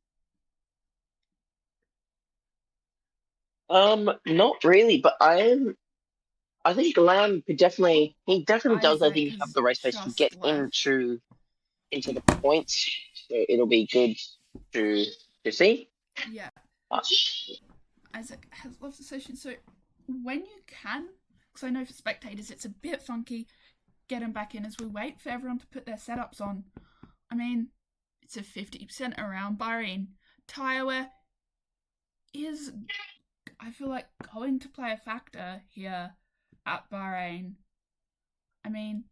Not really, but I think Lamb could definitely. He definitely does. I think have the race pace to get into the points. So it'll be good to see. Yeah. Isaac has left the session, so when you can, because I know for spectators it's a bit funky, get him back in as we wait for everyone to put their setups on. I mean, it's a 50% around Bahrain. Tyre wear is, I feel like, going to play a factor here at Bahrain. I mean,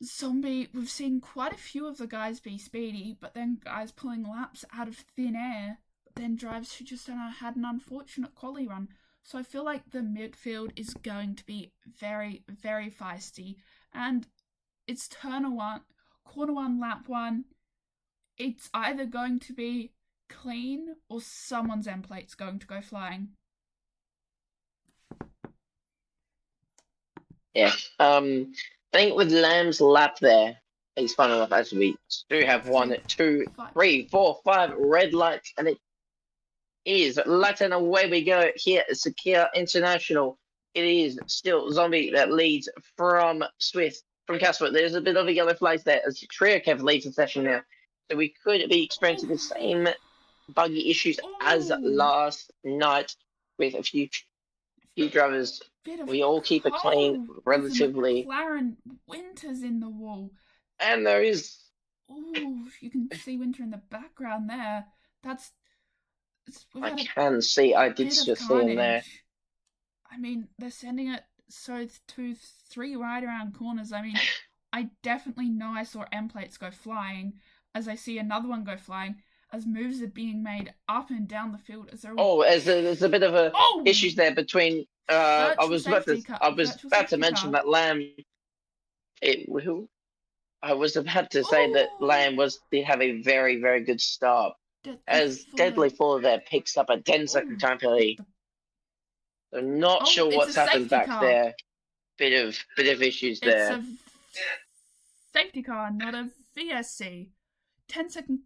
Zombie, we've seen quite a few of the guys be speedy, but then guys pulling laps out of thin air, but then drivers who just had an unfortunate quali run. So I feel like the midfield is going to be very, very feisty. And it's corner one, lap one. It's either going to be clean or someone's end plate's going to go flying. Yeah. I think with Lamb's lap there, he's fun enough as we do have 1, 2, 3, 4, 5 red lights, and it is Latin away we go here at Sakir International. It is still Zombie that leads from Swift, from Casper. There's a bit of a yellow flag there as Trio Kev leads the session now. So we could be experiencing the same buggy issues as last night with a few drivers bit of we all keep it clean relatively. The McLaren Winter's in the wall. And there is. Oh, you can see Winter in the background there. That's. I can see. I did just see him there. I mean, they're sending it so 2-3 right around corners. I mean, I definitely know I saw end plates go flying, as I see another one go flying, as moves are being made up and down the field. There's a bit of a issues there between. I was about to mention that Lamb. I was about to say that Lamb did have a very, very good start. As Deadly Fuller there picks up a 10-second time penalty. I'm not sure what's happened back there. Bit of issues there. It's a safety car, not a VSC. 10-second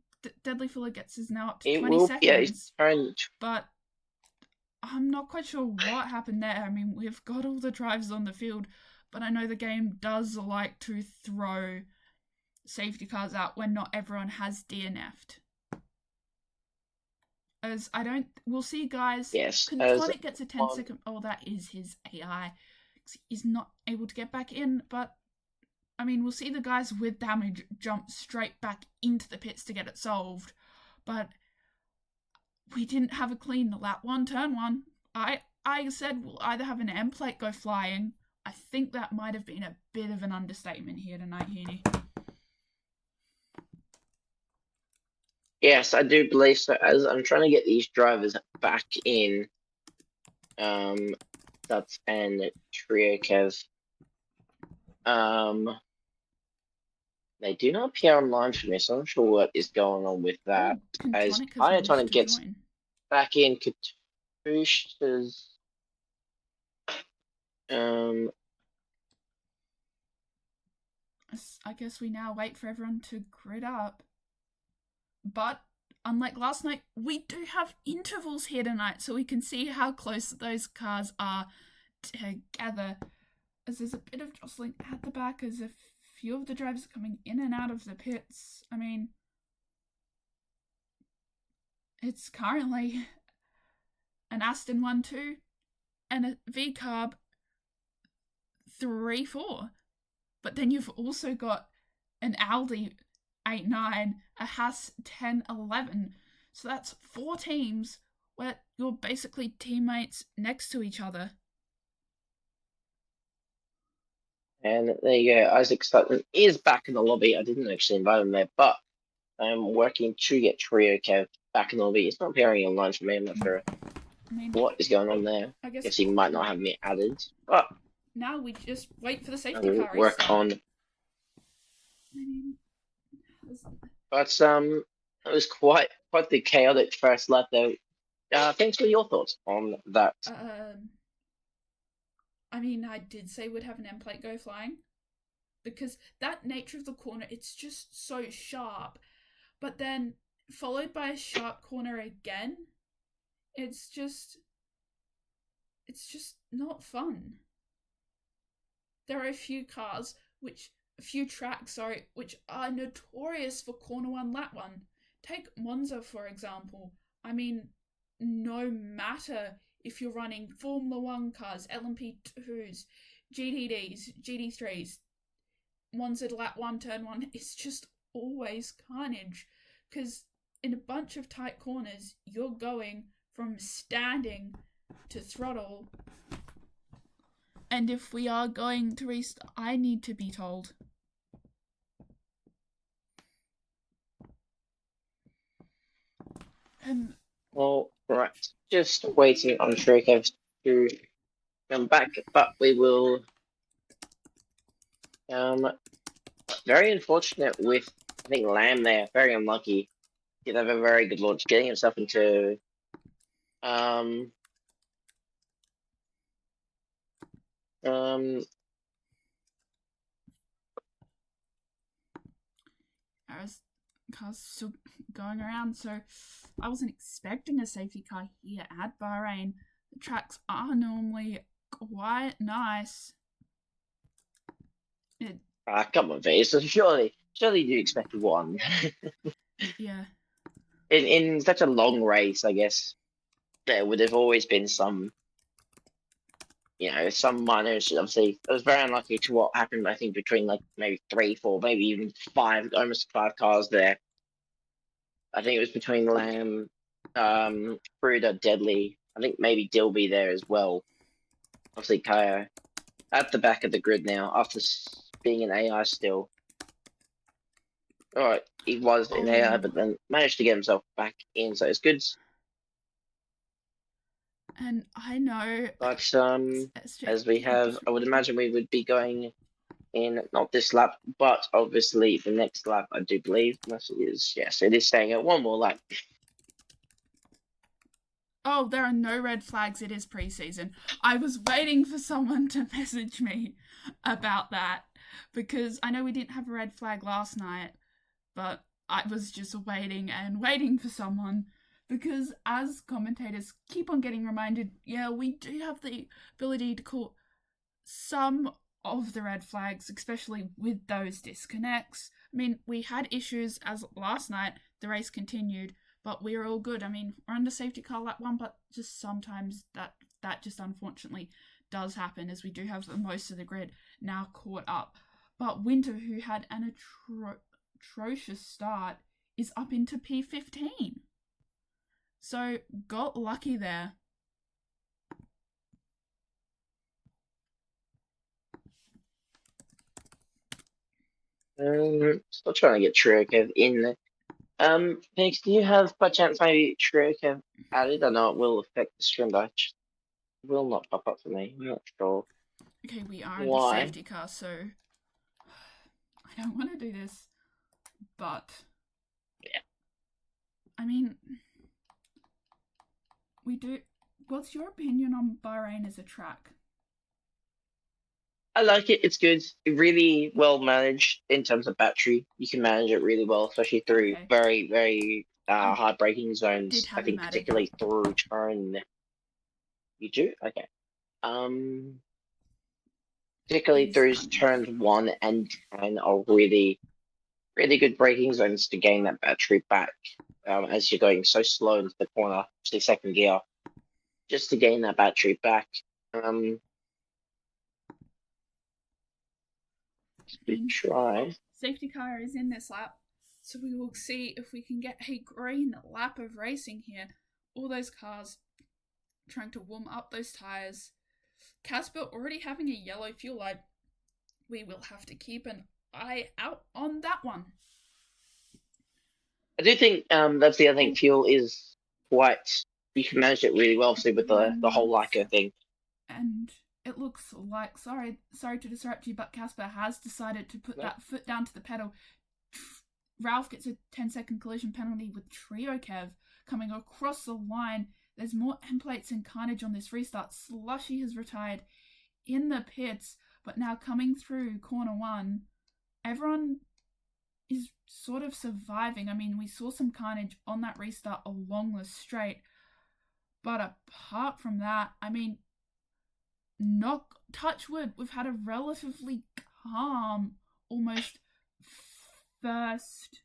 Deadly Fuller gets us now up to 20 seconds. But I'm not quite sure what happened there. I mean, we've got all the drivers on the field, but I know the game does like to throw safety cars out when not everyone has DNF'd. As we'll see, guys. Yes. Tonic gets a 10-second. Oh, that is his AI. He's not able to get back in, but I mean, we'll see the guys with damage jump straight back into the pits to get it solved. But we didn't have a clean lap 1, turn 1. I said we'll either have an end plate go flying. I think that might have been a bit of an understatement here tonight, Heaney. Yes, I do believe so. As I'm trying to get these drivers back in, Dutz and Triokev. They do not appear online for me, so I'm not sure what is going on with that. As Iotonic gets back in, Katouche is. I guess we now wait for everyone to grid up. But unlike last night, we do have intervals here tonight, so we can see how close those cars are together. As there's a bit of jostling at the back, as a few of the drivers are coming in and out of the pits. I mean, it's currently an Aston 1-2 and a V-Carb 3-4. But then you've also got an Audi 8-9, a Haas 10-11. So that's 4 teams where you're basically teammates next to each other. And there you go. Isaac Sutton is back in the lobby. I didn't actually invite him there, but I'm working to get Triokev back in the lobby. It's not appearing online for me. I'm not sure what is going on there. I guess he might not have me added. But now we just wait for the safety car. Work on. But it was quite the chaotic first lap though. Thanks for your thoughts on that. I mean, I did say we'd have an end plate go flying, because that nature of the corner, it's just so sharp, but then followed by a sharp corner again, it's just not fun. There are a few tracks, which are notorious for corner 1, lap 1. Take Monza, for example. I mean, no matter if you're running Formula 1 cars, LMP2s, GTDs, GT3s, Monza lap 1, turn 1, it's just always carnage. Because in a bunch of tight corners, you're going from standing to throttle. And if we are going to restart, I need to be told. Well, right. Just waiting on Triokev to come back, but we will. Very unfortunate with, I think, Lamb there. Very unlucky. Did have a very good launch, getting himself into. Cars still going around, so I wasn't expecting a safety car here at Bahrain. The tracks are normally quite nice. Come on, Vase. Surely you expected one. Yeah. In such a long race, I guess there would have always been some some minors. Obviously, it was very unlucky to what happened. I think between like maybe 3, 4, maybe even 5, almost 5 cars there. I think it was between Lamb, Fruiter, Deadly. I think maybe Dilby there as well. Obviously, Kaya at the back of the grid now after being an AI still. All right, he was in AI, but then managed to get himself back in, so it's good. And I know, but as we have, I would imagine we would be going in not this lap, but obviously the next lap. I do believe, unless it is, yes, it is staying at one more lap. Oh, there are no red flags. It is preseason. I was waiting for someone to message me about that because I know we didn't have a red flag last night, but I was just waiting and waiting for someone because as commentators keep on getting reminded, yeah, we do have the ability to call some of the red flags, especially with those disconnects. I mean, we had issues as last night, the race continued, but we were all good. I mean, we're under safety car lap 1, but just sometimes that just unfortunately does happen as we do have most of the grid now caught up. But Winter, who had an atrocious start, is up into P15. So got lucky there. Still trying to get Triokev in there. Phoenix, do you have by chance maybe Triokev added? I know it will affect the stream, but it will not pop up for me. I'm not sure. Okay, we are in the safety car, so I don't want to do this, but yeah. I mean, we do. What's your opinion on Bahrain as a track? I like it. It's good. Really well managed in terms of battery. You can manage it really well, especially through very, very hard braking zones. I think particularly through turn. You do? Okay. Particularly through turns 1 and 10 are really, really good braking zones to gain that battery back. As you're going so slow into the corner, especially second gear, just to gain that battery back. Try. Safety car is in this lap, so we will see if we can get a green lap of racing here. All those cars trying to warm up those tires. Casper already having a yellow fuel light. We will have to keep an eye out on that one. I do think that's the other thing. Fuel is quite. You can manage it really well, see, with the whole Leica thing. And it looks like sorry to disrupt you, but Casper has decided to put that foot down to the pedal. Ralph gets a 10-second collision penalty with Trio Kev coming across the line. There's more end plates and carnage on this restart. Slushy has retired in the pits, but now coming through corner 1, everyone is sort of surviving. I mean, we saw some carnage on that restart along the straight, but apart from that, I mean, touch wood, we've had a relatively calm almost first,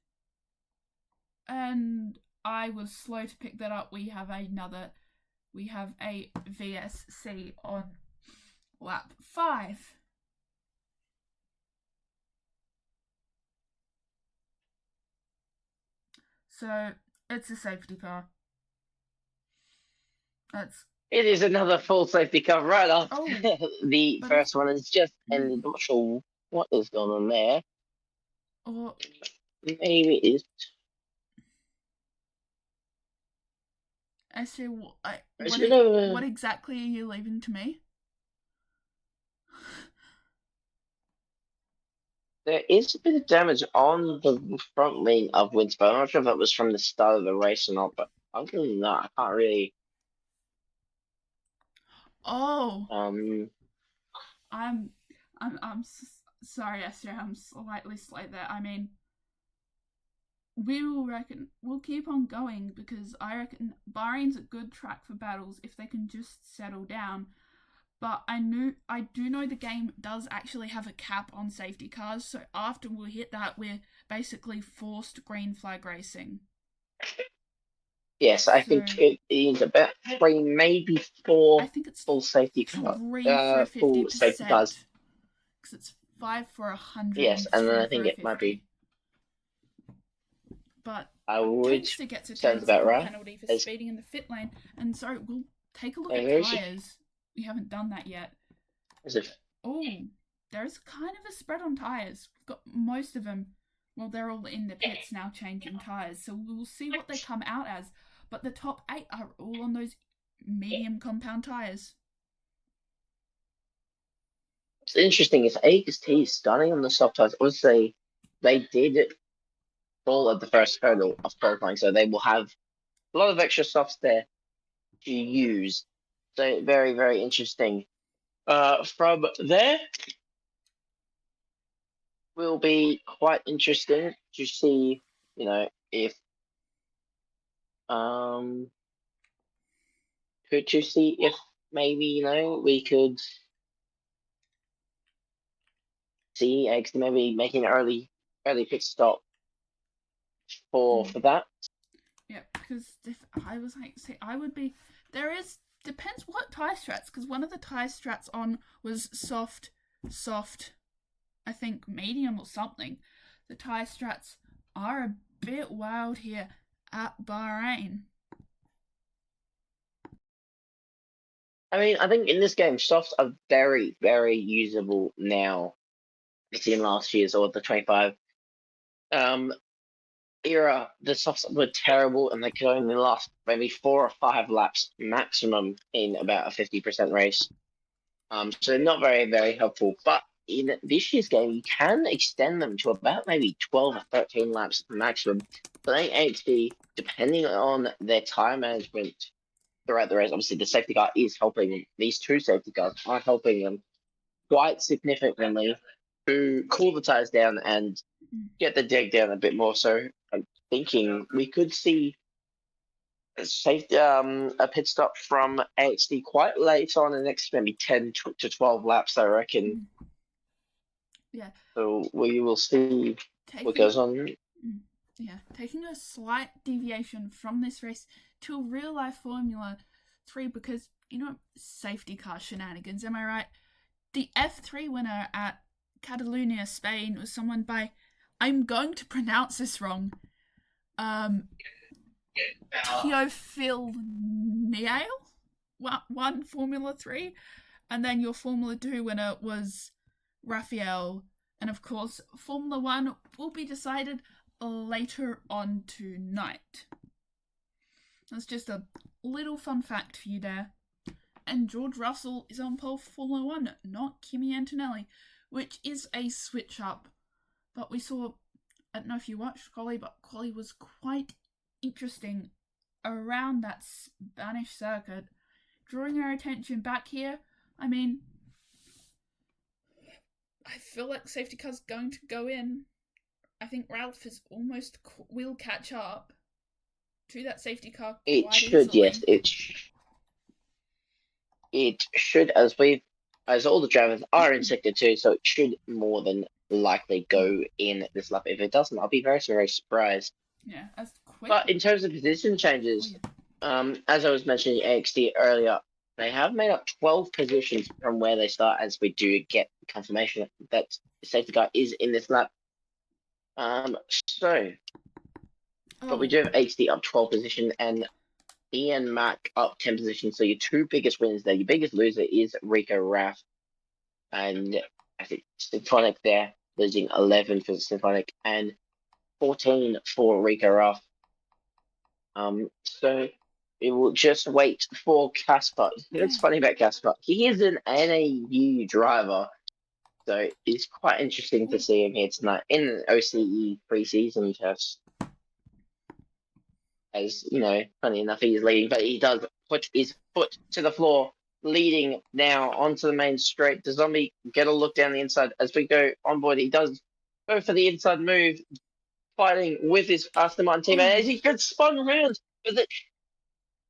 and I was slow to pick that up. We have a VSC on lap 5. So it's a safety car. It is another full safety car right after the first one is just ended. I'm not sure what is going on there. Or maybe it is. Esther, what exactly are you leaving to me? There is a bit of damage on the front wing of Winston. I'm not sure if that was from the start of the race or not, but other than that, I can't really. Oh. I'm sorry, Esther. I'm slightly slow there. I mean, we'll keep on going because I reckon Bahrain's a good track for battles if they can just settle down. But I do know the game does actually have a cap on safety cars, so after we hit that, we're basically forced green flag racing. Yes, I think it is about 3, maybe 4 I think it's full safety car, 3 for a full safety cars. 50%. Because it's 5 for 100 Yes, and and then 2 I for think a it might 50. be. But I would. Kempster gets a Sounds about 10-second right. penalty for speeding in the pit lane. And so we'll take a look at There's tyres. We haven't done that yet. Oh, there's kind of a spread on tyres. We've got most of them. Well, they're all in the pits now changing tyres. So we'll see what they come out as. But the top 8 are all on those medium compound tyres. What's interesting is AXT starting on the soft tyres. Obviously, they did fall at the first hurdle of qualifying, so they will have a lot of extra softs there to use. So very, very interesting. From there, will be quite interesting to see, if could you see if maybe we could see X maybe making an early pit stop for that. Yeah, because if I was like, say, I would be. Depends what tie strats, because one of the tie strats on was soft, I think medium or something. The tie strats are a bit wild here at Bahrain. I mean, I think in this game, softs are very, very usable now. It's in last year's or the 25 era, the softs were terrible and they could only last maybe 4 or 5 laps maximum in about a 50% race. So not very, very helpful. But in this year's game, you can extend them to about maybe 12 or 13 laps maximum. Playing HD, depending on their tire management throughout the race, obviously the safety car is helping them. These 2 safety cars are helping them quite significantly to cool the tires down and get the dig down a bit more. So I'm thinking we could see a pit stop from AXD quite late on the next maybe 10 to 12 laps, I reckon. Yeah. So we will see what goes on. Yeah, taking a slight deviation from this race to a real life Formula 3 because, safety car shenanigans, am I right? The F3 winner at Catalonia, Spain was someone by, I'm going to pronounce this wrong, Teofil Niel, won Formula 3, and then your Formula 2 winner was Raphael, and of course Formula 1 will be decided later on tonight. That's just a little fun fact for you there. And George Russell is on pole for Formula 1, not Kimi Antonelli, which is a switch up. But we saw, I don't know if you watched Quali, but Quali was quite interesting around that Spanish circuit. Drawing our attention back here, I mean, I feel like safety car's going to go in. I think Ralph is almost will catch up to that safety car quite easily. Yes, it should, as all the drivers are in sector 2, so it should more than likely go in this lap. If it doesn't, I'll be very, very surprised. Yeah, as quick. But in terms of position changes, as I was mentioning AXD earlier, they have made up 12 positions from where they start, as we do get confirmation that the safety car is in this lap. But we do have AXD up 12 position and Ian Mack up 10 positions. So your 2 biggest winners there. Your biggest loser is Rico Raff. And I think Symphonic there, losing 11 for Symphonic and 14 for Rico Raff. So we will just wait for Casper. It's funny about Casper. He is an NAU driver. So it's quite interesting to see him here tonight in an OCE preseason test. As funny enough, he is leading, but he does put his foot to the floor, leading now onto the main straight. Does Zombie get a look down the inside as we go on board? He does go for the inside move, fighting with his Aston Martin teammate as he gets spun around with it,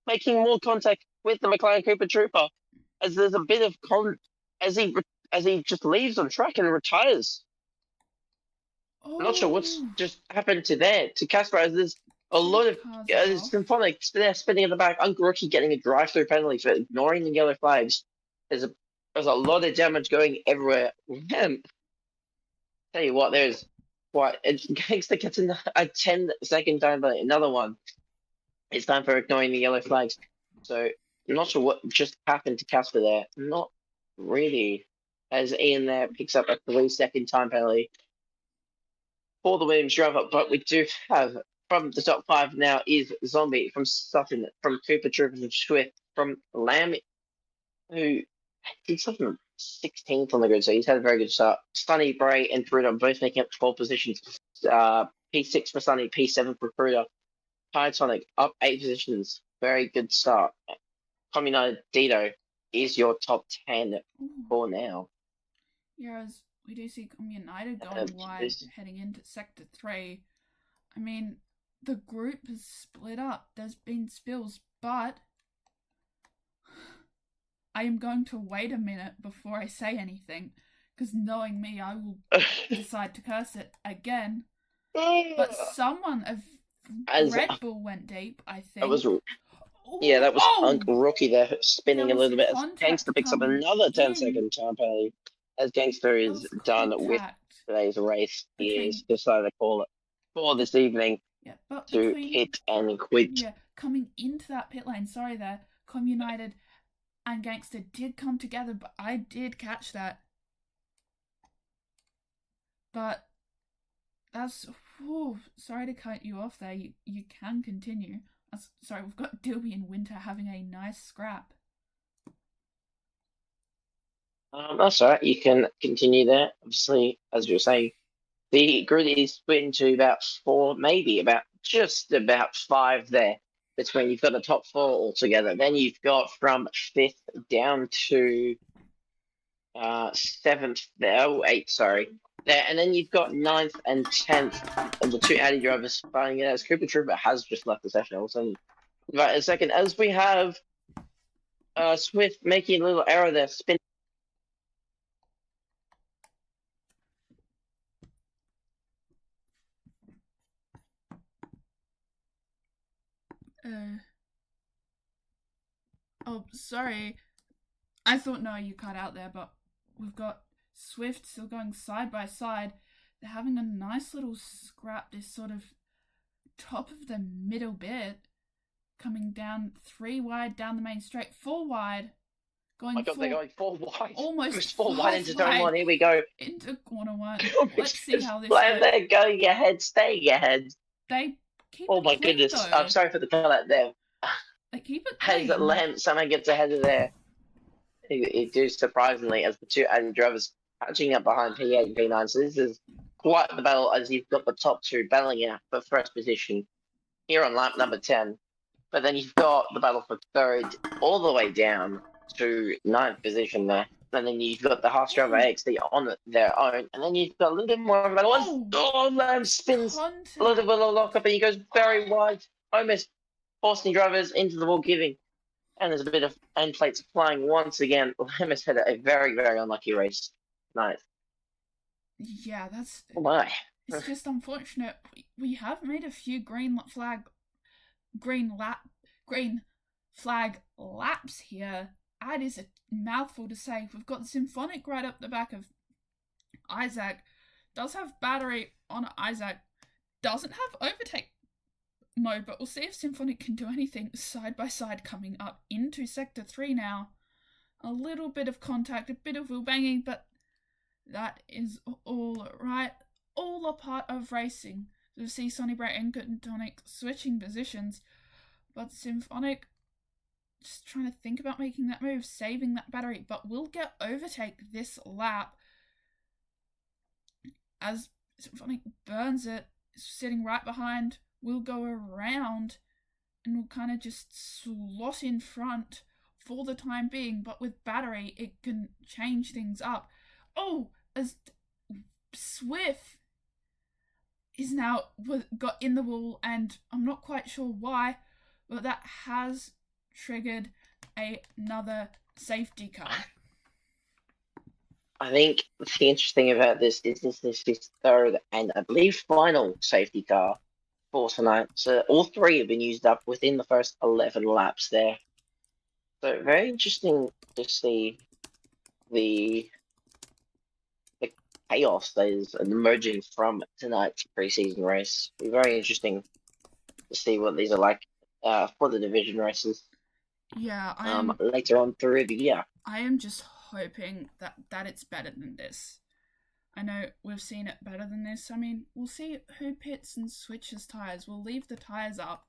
making more contact with the McLaren Cooper Trooper. As there's a bit of as he just leaves on track and retires. I'm not sure what's just happened to Casper as there's A lot of cars are off. Symphonic spinning in the back. Uncle Rookie getting a drive-through penalty for ignoring the yellow flags. There's a lot of damage going everywhere. Man, tell you what, there's what Gangster gets a 10-second time, but another one. It's time for ignoring the yellow flags. So I'm not sure what just happened to Casper there. Not really. As Ian there picks up a 3-second time penalty for the Williams driver, but we do have from the top 5 now is Zombie from Sutton, from Cooper Trooper, from Swift, from Lamb, who did something 16th on the grid, so he's had a very good start. Sunny, Bray, and Fruiter both making up 12 positions. P6 for Sunny, P7 for Fruiter. Titanic up 8 positions. Very good start. Communard Dito is your top 10 for now. Yeah, as we do see United going wide heading into Sector 3. I mean, the group has split up. There's been spills, but I am going to wait a minute before I say anything, because knowing me, I will decide to curse it again. But someone of Red Bull went deep, I think. That was Uncle Rookie there spinning a little bit as Gangster picks up another 10-second time penalty. As Gangster is done with today's race, he is decided to call it for this evening to hit and quit. Yeah, coming into that pit lane, sorry there, United and Gangster did come together, but I did catch that. But that's... sorry to cut you off there. You can continue. Sorry, we've got Dilby and Winter having a nice scrap. That's all right. You can continue there. Obviously, as you were saying, the grid is split into about 4, maybe just about 5 there. Between you've got the top 4 altogether. Then you've got from 5th down to 7th there. 8th, sorry. There, and then you've got 9th and 10th of the 2 Addy drivers fighting it as Cooper Trooper has just left the session. Also, right a second, as we have Swift making a little error there, spin. Oh, sorry. I thought, no, you cut out there, but we've got Swift still going side by side. They're having a nice little scrap, this sort of top of the middle bit, coming down 3 wide down the main straight, 4 wide. They're going 4 wide. Almost 4 wide into turn 1. Here we go. Into corner 1. Let's see how this goes. They're going ahead, staying ahead. They keep Oh my goodness. Though. I'm sorry for the call out there. They keep it clean. As Lamb somehow gets ahead of there. It do surprisingly as the 2 Addy drivers catching up behind P8 and P9. So this is quite the battle as you've got the top 2 battling out for first position here on lap number 10. But then you've got the battle for 3rd all the way down to 9th position there. And then you've got the Haas driver XD on their own. And then you've got a little bit more of a battle. Lamb spins a little bit of a lock up and he goes very wide. Almost forcing drivers into the wall giving. And there's a bit of end plates flying once again. Lamb has had a very, very unlucky race. Nice. Yeah, that's... Oh my. It's just unfortunate. We have made a few green flag laps here. That is a mouthful to say. We've got Symphonic right up the back of Isaac. Does have battery on Isaac. Doesn't have overtake mode, but we'll see if Symphonic can do anything side by side coming up into Sector 3 now. A little bit of contact, a bit of wheel banging, but that is all right. All a part of racing. We see Sonny Bright and Tonic switching positions, but Symphonic just trying to think about making that move, saving that battery, but will get overtake this lap as Symphonic burns it, sitting right behind, will go around and will kind of just slot in front for the time being, but with battery it can change things up. Oh, as Swift is now got in the wall, and I'm not quite sure why, but that has triggered another safety car. I think the interesting about this is this is 3rd and I believe final safety car for tonight. So all three have been used up within the first 11 laps there. So very interesting to see the the chaos that is emerging from tonight's preseason race. It'll be very interesting to see what these are like for the division races. Yeah, Later on through the year. I am just hoping that it's better than this. I know we've seen it better than this. I mean, we'll see who pits and switches tyres. We'll leave the tyres up,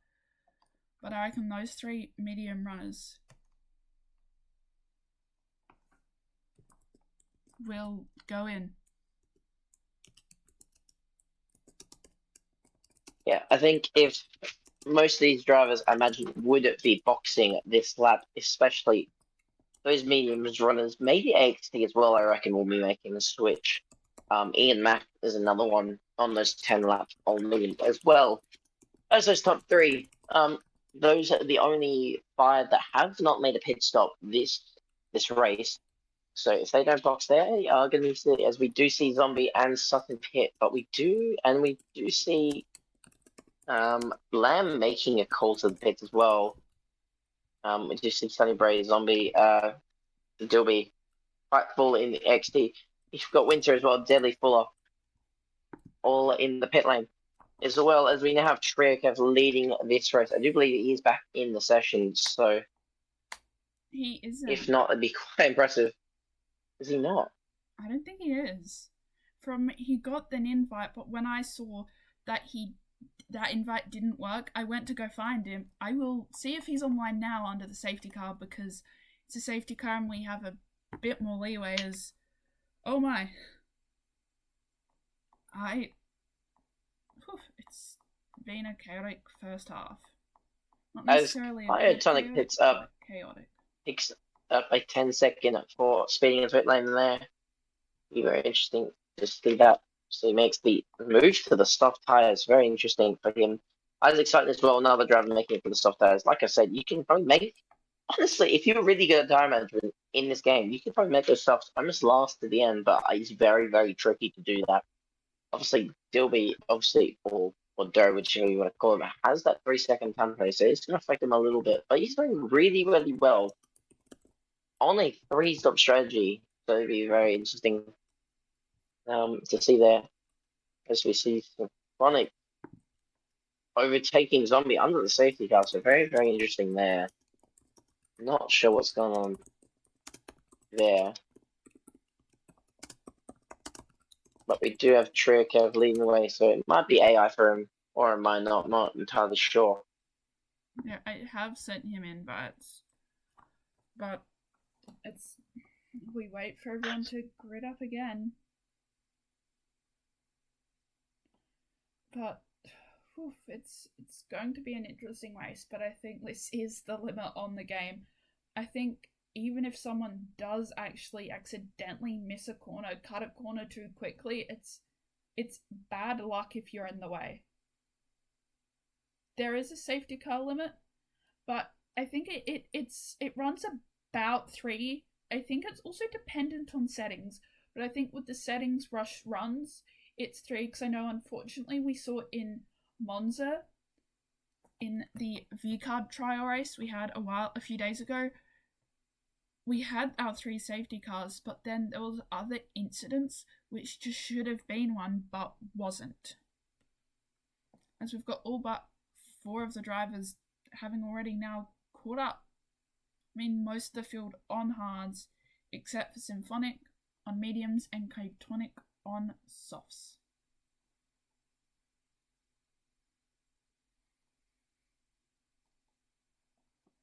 but I reckon those three medium runners will go in. Yeah, I think if most of these drivers, I imagine, would be boxing this lap, especially those mediums runners, maybe AXT as well, I reckon will be making the switch. Ian Mack is another one on those 10 laps on medium as well as those top three. Those are the only five that have not made a pit stop this race. So if they don't box there, they are going to see, as we do see Zombie and Sutton pit, but we do see Lamb making a call to the pits as well. We do see Sunny Bray, Zombie, Dilby quite full in the XD. You've got Winter as well, Deadly Fuller, all in the pit lane. As well as we now have Triakev leading this race. I do believe he is back in the session, so he isn't. If not, it'd be quite impressive. Is he not? I don't think he is. He got an invite, but when I saw that that invite didn't work, I went to go find him. I will see if he's online now under the safety car, because it's a safety car and we have a bit more leeway as... Oh my. It's been a chaotic first half. Not necessarily Tonic picks up chaotic. Picks up a 10-second for speeding into pit lane there. Be very interesting to see that. So he makes the move to the soft tires. Very interesting for him. I was excited as well. Another driver making it for the soft tires. Like I said, you can probably make. Honestly, if you're really good at tire management in this game, you can probably make those softs almost last to the end. But it's very, very tricky to do that. Obviously, Dilby, or Doe, whichever you want to call him, has that 3-second time play, so it's going to affect him a little bit. But he's doing really, really well. Only 3-stop strategy, so it'd be very interesting to see there. As we see Chronic overtaking Zombie under the safety car, so very, very interesting there. Not sure what's going on there. But we do have Triakev leading the way, so it might be AI for him, or it might not. I'm not entirely sure. Yeah, I have sent him invites, but we wait for everyone to grid up again. But it's going to be an interesting race, but I think this is the limit on the game. I think even if someone does actually accidentally miss a corner, cut a corner too quickly, it's bad luck if you're in the way. There is a safety car limit, but I think it runs about 3. I think it's also dependent on settings, but I think with the settings Rush runs, it's 3, because I know unfortunately we saw in Monza in the V-Carb trial race we had a few days ago, we had our 3 safety cars, but then there was other incidents which just should have been one but wasn't. As we've got all but 4 of the drivers having already now caught up. I mean, most of the field on hards, except for Symphonic on mediums and Ketonic on softs.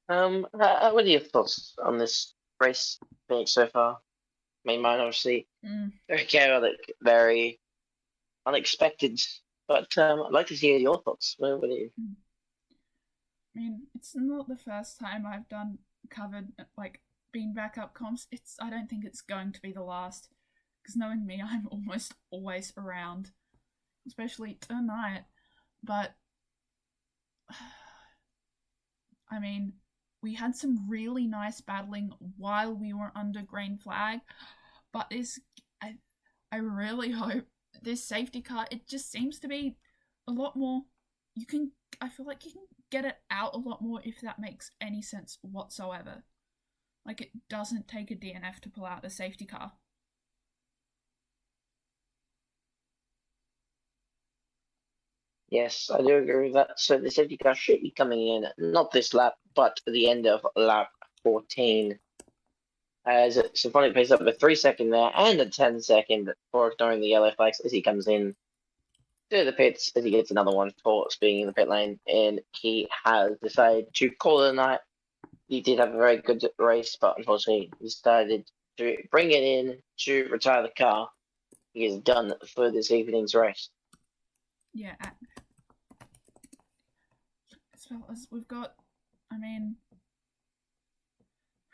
What are your thoughts on this race being so far? I mean, mine obviously very chaotic, very unexpected, but I'd like to hear your thoughts. What are you? I mean, it's not the first time I've covered been backup comps. I don't think it's going to be the last, because knowing me, I'm almost always around, especially tonight. But I mean, we had some really nice battling while we were under green flag, but I really hope this safety car, it just seems to be a lot more I feel like you can get it out a lot more if that makes any sense whatsoever. Like, it doesn't take a DNF to pull out the safety car. Yes, I do agree with that. So the safety car should be coming in, not this lap, but at the end of lap 14. As Symphonic pays up a 3-second there and a 10-second for ignoring the yellow flags as he comes in to the pits as he gets another one for speeding in the pit lane. And he has decided to call it a night. He did have a very good race, but unfortunately he decided to bring it in to retire the car. He is done for this evening's race. Yeah, as well as we've got, I mean,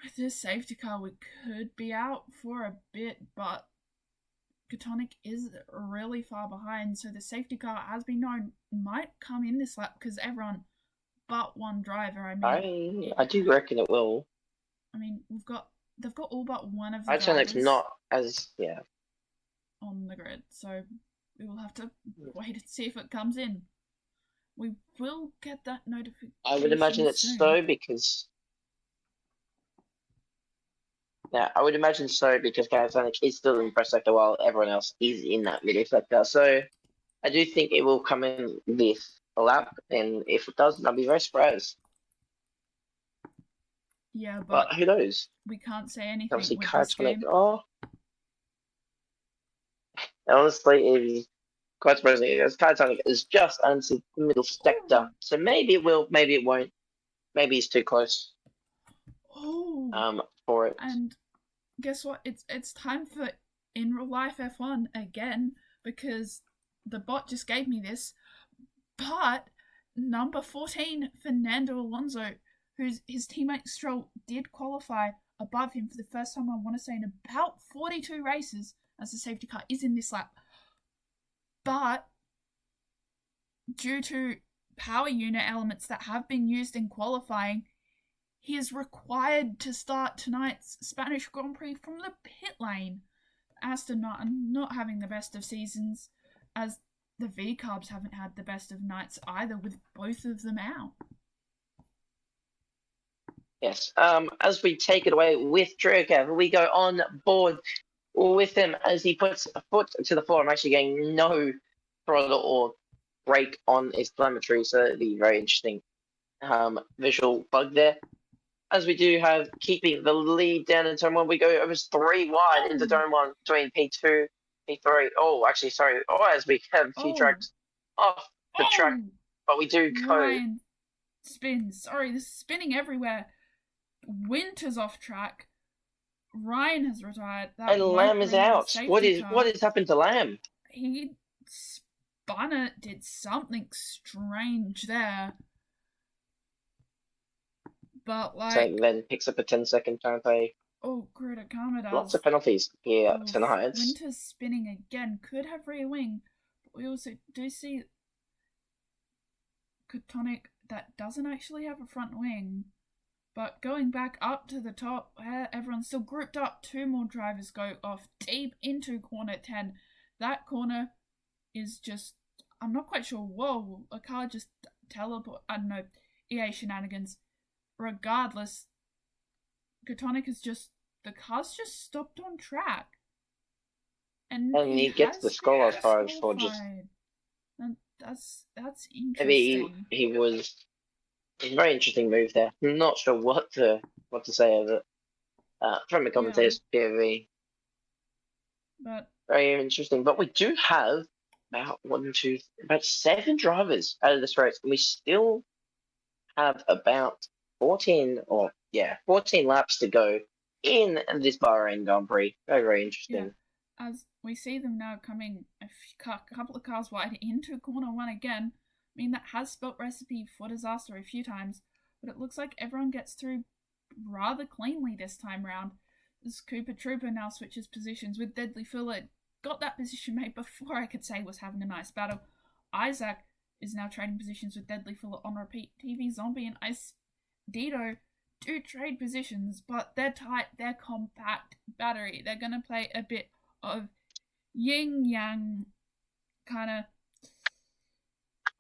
with this safety car, we could be out for a bit, but Catonic is really far behind, so the safety car has been known might come in this lap because everyone but one driver. I do reckon it will. I mean, they've got all but one of the Itonic's drivers not as on the grid, so we will have to wait and see if it comes in. We will get that notification. I would imagine it's soon. so because. Yeah, I would imagine so because Panasonic is still in the press sector while everyone else is in that middle sector. So I do think it will come in this lap, and if it does, I'll be very surprised. Yeah, but who knows? We can't say anything. Obviously, with Cards this game. honestly, it is quite surprising because Titanic is just under the middle sector. So maybe it will, maybe it won't. Maybe it's too close. For it. And guess what? It's time for in real life F1 again because the bot just gave me this. But number 14, Fernando Alonso, his teammate Stroll did qualify above him for the first time, I want to say, in about 42 races, as the safety car is in this lap. But due to power unit elements that have been used in qualifying, he is required to start tonight's Spanish Grand Prix from the pit lane. Aston Martin not having the best of seasons, as the V-Carbs haven't had the best of nights either, with both of them out. Yes. As we take it away with Dragav, we go on board with him as he puts a foot to the floor. I'm actually getting no throttle or brake on his telemetry, so it'd be very interesting visual bug there. As we do have keeping the lead down in turn one, we go over 3 wide into turn one between P2, P3. Oh, actually, sorry. Oh, as we have a few tracks off the track, but we do go. Ryan spins. Sorry, this is spinning everywhere. Winter's off track. Ryan has retired. And Lamb is out. What has happened to Lamb? He spun it, did something strange there. But so then picks up a 10-second penalty. Oh, Greta Karma does. Lots of penalties here tonight. Winter's spinning again. Could have rear wing. But we also do see Catonic that doesn't actually have a front wing. But going back up to the top, where everyone's still grouped up, 2 more drivers go off deep into corner 10. That corner is just, I'm not quite sure. Whoa, a car just teleport. I don't know, EA shenanigans. Regardless, Catonic is just, the car's just stopped on track. And he gets the Scholar Fire for just. And that's interesting. Maybe he was. It's a very interesting move there. I'm not sure what to say of it. From a commentator's POV. But very interesting. But we do have about 7 drivers out of this race, and we still have about 14 laps to go in this Bahrain Grand Prix. Very, very interesting. Yeah. As we see them now coming a couple of cars wide into corner 1 again. I mean, that has spelt recipe for disaster a few times, but it looks like everyone gets through rather cleanly this time round. As Cooper Trooper now switches positions with Deadly Filler. Got that position made before I could say was having a nice battle. Isaac is now trading positions with Deadly Filler on repeat. TV Zombie and Ice Dito do trade positions, but they're tight, they're compact battery. They're going to play a bit of yin-yang kind of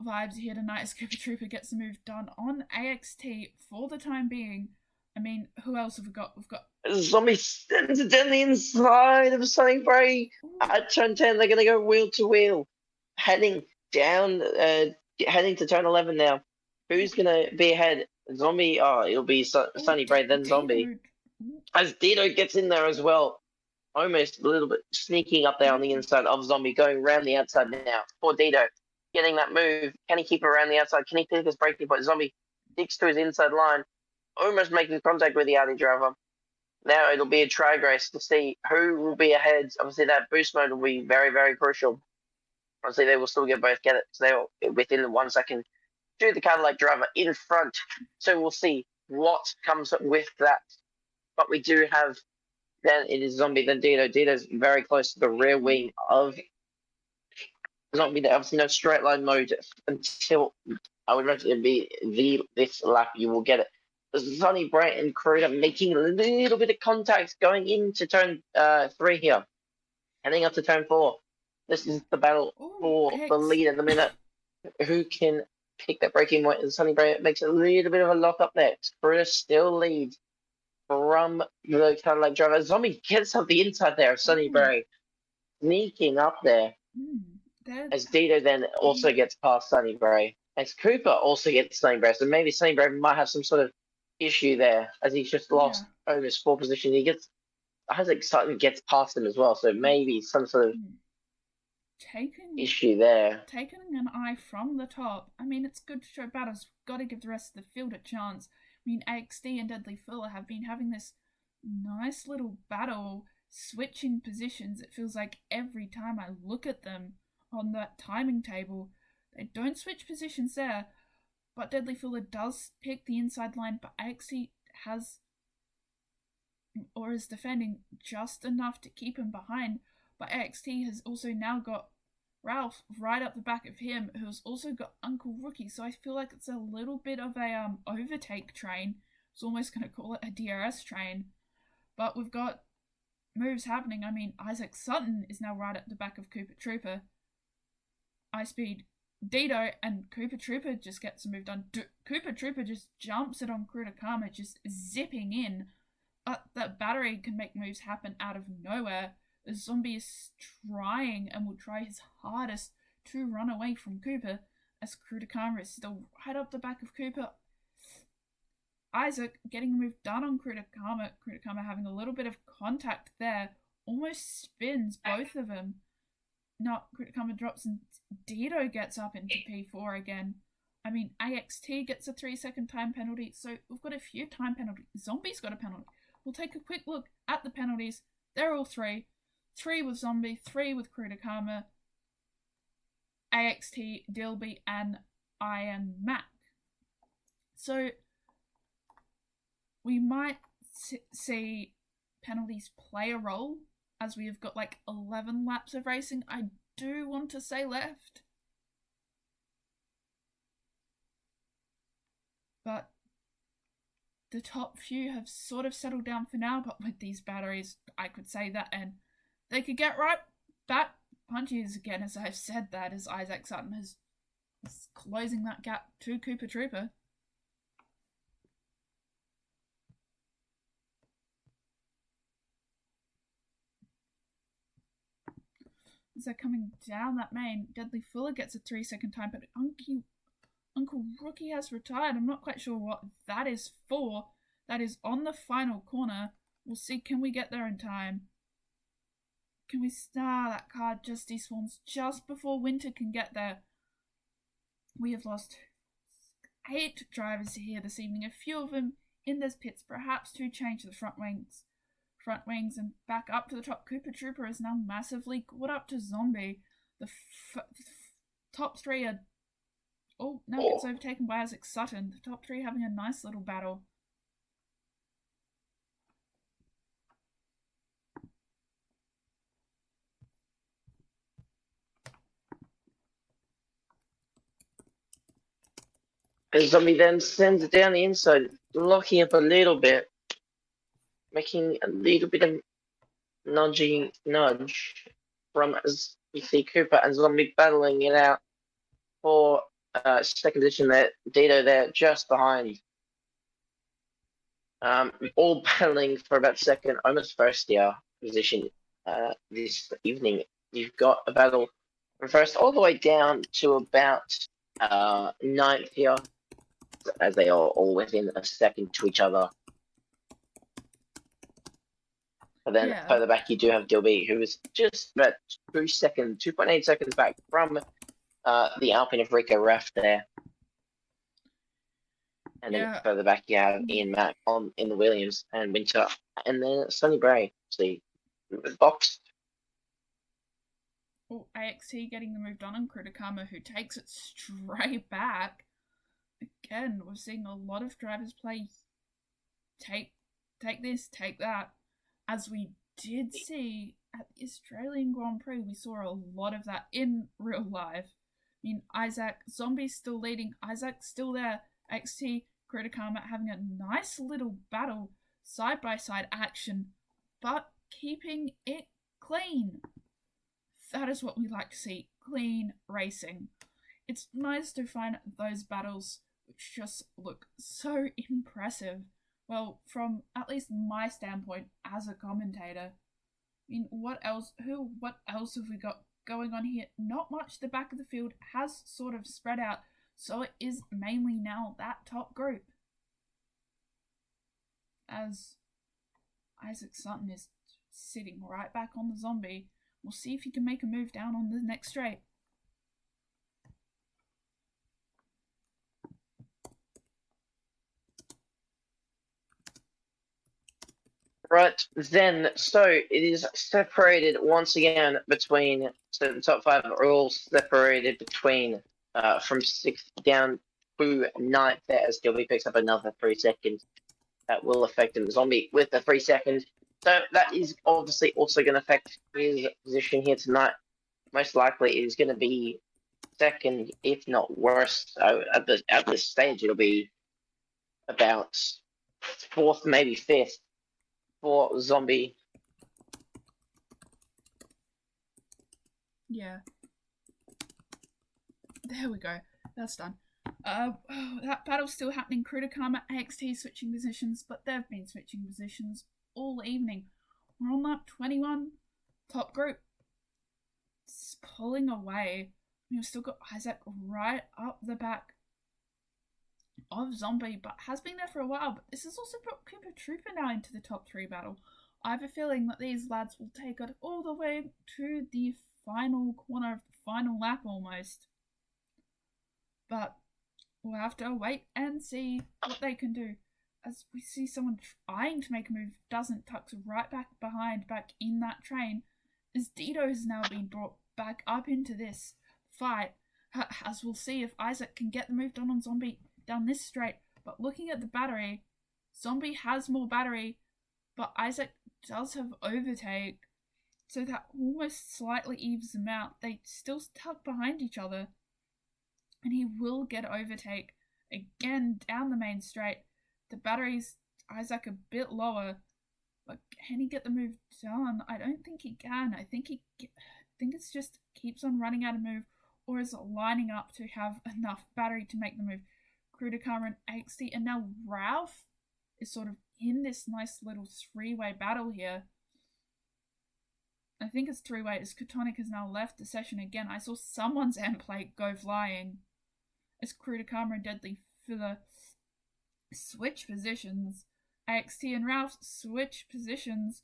vibes here tonight as Cooper Trooper gets the move done on AXT for the time being. I mean, who else have we got? We've got Zombie sends it down the inside of Sunny Bray. At turn 10, they're going to go wheel to wheel. Heading down, heading to turn 11 now. Who's going to be ahead? Zombie, it'll be Sunny Bray, then Zombie. As Dito gets in there as well. Almost a little bit sneaking up there on the inside of Zombie, going around the outside now for Dito. Getting that move. Can he keep it around the outside? Can he pick his breaking point? Zombie sticks to his inside line. Almost making contact with the Audi driver. Now it'll be a drag race to see who will be ahead. Obviously, that boost mode will be very, very crucial. Obviously, they will still get it. So they'll, within 1 second, do the Cadillac driver in front. So we'll see what comes with that. But we do have, then it is Zombie, then Dito. Dito's very close to the rear wing of Zombie. There obviously no straight line mode until, I would imagine it'd be this lap you will get it. Sonny Bright and Cruder making a little bit of contact going into turn 3 here. Heading up to turn 4. This is the battle for the lead in the minute. Who can pick that braking point? And Sonny Bright makes a little bit of a lock up there. Cruder still leads from the Cadillac driver. Zombie gets up the inside there of Sonny Bright. Sneaking up there. As Dito then also gets past Sonny Bray. As Cooper also gets Sonny Bray. So maybe Sonny Bray might have some sort of issue there, as he's just lost almost 4 positions. He gets, Isaac Sutton gets past him as well, so maybe some sort of issue there. Taking an eye from the top. I mean, it's good to show battles. Got to give the rest of the field a chance. I mean, AXT and Deadly Fuller have been having this nice little battle, switching positions. It feels like every time I look at them on that timing table, they don't switch positions there. But Deadly Fuller does pick the inside line, but AXT has, or is defending just enough to keep him behind. But AXT has also now got Ralph right up the back of him, who's also got Uncle Rookie. So I feel like it's a little bit of a overtake train. I was almost going to call it a DRS train. But we've got moves happening. I mean, Isaac Sutton is now right at the back of Cooper Trooper. iSpeed Dito and Cooper Trooper just gets a move done. Cooper Trooper just jumps it on Kurtakama, just zipping in. That battery can make moves happen out of nowhere. The Zombie is trying and will try his hardest to run away from Cooper, as Kurtakama is still right up the back of Cooper. Isaac getting a move done on Kurtakama. Kurtakama having a little bit of contact there. Almost spins both of them. Now, Kurtakama drops and Dito gets up into P4 again. I mean, AXT gets a 3-second time penalty, so we've got a few time penalties. Zombie's got a penalty. We'll take a quick look at the penalties. They're all 3. 3 with Zombie, 3 with Kurtakama, AXT, Dilby, and Iron Mac. So, we might see penalties play a role, as we have got like 11 laps of racing. I do want to say left. But the top few have sort of settled down for now, but with these batteries, I could say that, and they could get right back punches again, as I've said that, as Isaac Sutton is closing that gap to Cooper Trooper. As they're coming down that main, Deadly Fuller gets a 3-second time, but Uncle Rookie has retired. I'm not quite sure what that is for. That is on the final corner. We'll see, can we get there in time? Can we start that car just despawns just before Winter can get there? We have lost 8 drivers here this evening. A few of them in those pits, perhaps to change the front wings and back up to the top. Cooper Trooper is now massively caught up to Zombie. The top 3 are... Oh, now gets overtaken by Isaac Sutton. The top 3 having a nice little battle. And Zombie then sends it down the inside, locking up a little bit, making a little bit of nudge from, as we see Cooper and Zombie battling it out for second position there. Dito there, just behind. All battling for about second, almost first year position this evening. You've got a battle from first all the way down to about ninth here, as they are all within a second to each other. But then further back, you do have Gilby, who is just about 2.8 seconds back from the Alpine of Rico Raff there. And then further back, you have Ian Mack in the Williams and Winter. And then Sonny Bray, see, boxed. Oh, AXT getting the move done on Kritakama, who takes it straight back. Again, we're seeing a lot of drivers play take this, take that. As we did see at the Australian Grand Prix, we saw a lot of that in real life. I mean, Isaac, Zombie's still leading, Isaac's still there, XT, Kritakama having a nice little battle, side-by-side action, but keeping it clean. That is what we like to see, clean racing. It's nice to find those battles which just look so impressive. Well, from at least my standpoint as a commentator, I mean, what else have we got going on here? Not much. The back of the field has sort of spread out, so it is mainly now that top group. As Isaac Sutton is sitting right back on the Zombie, we'll see if he can make a move down on the next straight. Right, then, so it is separated once again between, so the top five are all separated between, from 6th down to 9th there, as Gilby picks up another 3 seconds. That will affect him. Zombie with the 3 seconds. So that is obviously also going to affect his position here tonight. Most likely it is going to be second, if not worse. So at this stage, it'll be about 4th, maybe 5th. For Zombie. Yeah. There we go. That's done. That battle's still happening. Kritakama, AXT switching positions, but they've been switching positions all evening. We're on lap 21. Top group. It's pulling away. We've still got Isaac right up the back of Zombie, but has been there for a while. But this has also brought Cooper Trooper now into the top 3 battle. I have a feeling that these lads will take it all the way to the final corner of the final lap almost. But we'll have to wait and see what they can do. As we see someone trying to make a move, doesn't, tucks right back behind, back in that train, as Dito has now been brought back up into this fight. As we'll see if Isaac can get the move done on Zombie down this straight. But looking at the battery, Zombie has more battery, but Isaac does have overtake, so that almost slightly evens them out. They still tuck behind each other, and he will get overtake again down the main straight. The battery's Isaac a bit lower, but can he get the move done? I don't think he can. I think it's just keeps on running out of move, or is lining up to have enough battery to make the move. Kritakama and AXT, and now Ralph is sort of in this nice little 3-way battle here. I think it's 3-way, as Katonic has now left the session again. I saw someone's end plate go flying as Kritakama and Deadly for the switch positions. AXT and Ralph switch positions.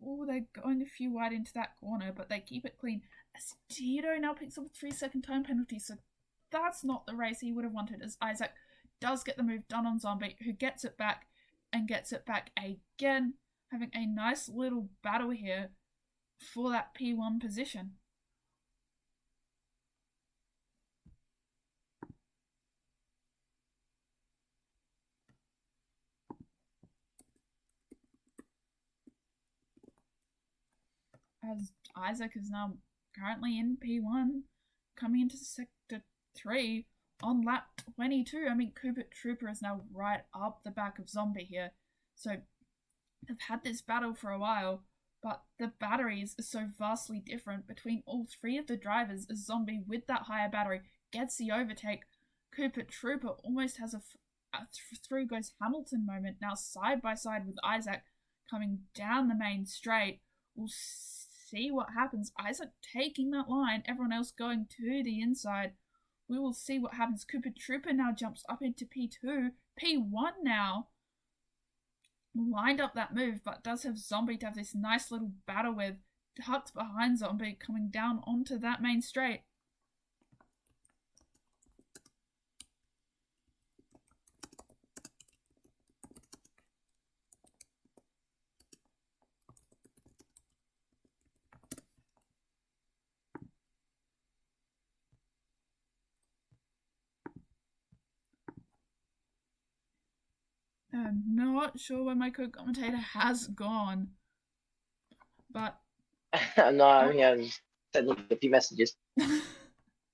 Oh, they're going a few wide into that corner, but they keep it clean. As Tito now picks up a 3-second time penalty, so that's not the race he would have wanted, as Isaac does get the move done on Zombie, who gets it back and gets it back again, having a nice little battle here for that P1 position. As Isaac is now currently in P1, coming into Sector 3 on lap 22. I mean, Cooper Trooper is now right up the back of Zombie here. So they've had this battle for a while, but the batteries are so vastly different between all three of the drivers. A Zombie with that higher battery gets the overtake. Cooper Trooper almost has a through goes Hamilton moment now side by side with Isaac coming down the main straight. We'll see what happens. Isaac taking that line, everyone else going to the inside. We will see what happens. Cooper Trooper now jumps up into P2. P1 now lined up that move, but does have Zombie to have this nice little battle with. Tucks behind Zombie coming down onto that main straight. I'm not sure where my co-commentator has gone, but No, he has sent a few messages.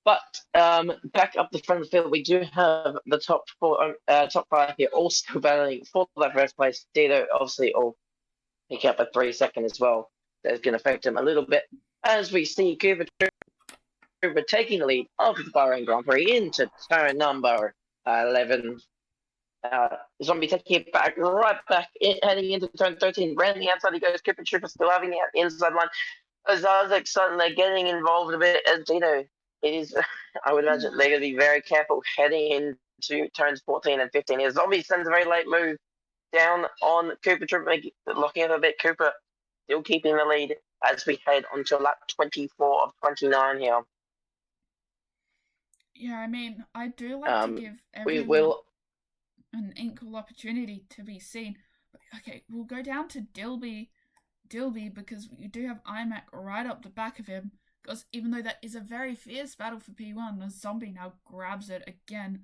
But back up the front of the field, we do have the top five here, all still battling for that first place. Dito obviously all pick up a 3 second as well. That's going to affect him a little bit as we see Cooper taking the lead of the Bahrain Grand Prix into turn number 11. Zombie taking it back, right back, heading into turn 13. Ran the outside, he goes. Cooper Trooper still having the inside line. As Isaac suddenly getting involved a bit, as Dino, it is, I would imagine they're going to be very careful heading into turns 14 and 15. As Zombie sends a very late move down on Cooper Trooper, locking up a bit. Cooper still keeping the lead as we head onto lap 24 of 29 here. Yeah, I mean, I do like to give everyone an equal opportunity to be seen. But, okay, we'll go down to Dilby because we do have IMAC right up the back of him. Because even though that is a very fierce battle for P1, the Zombie now grabs it again.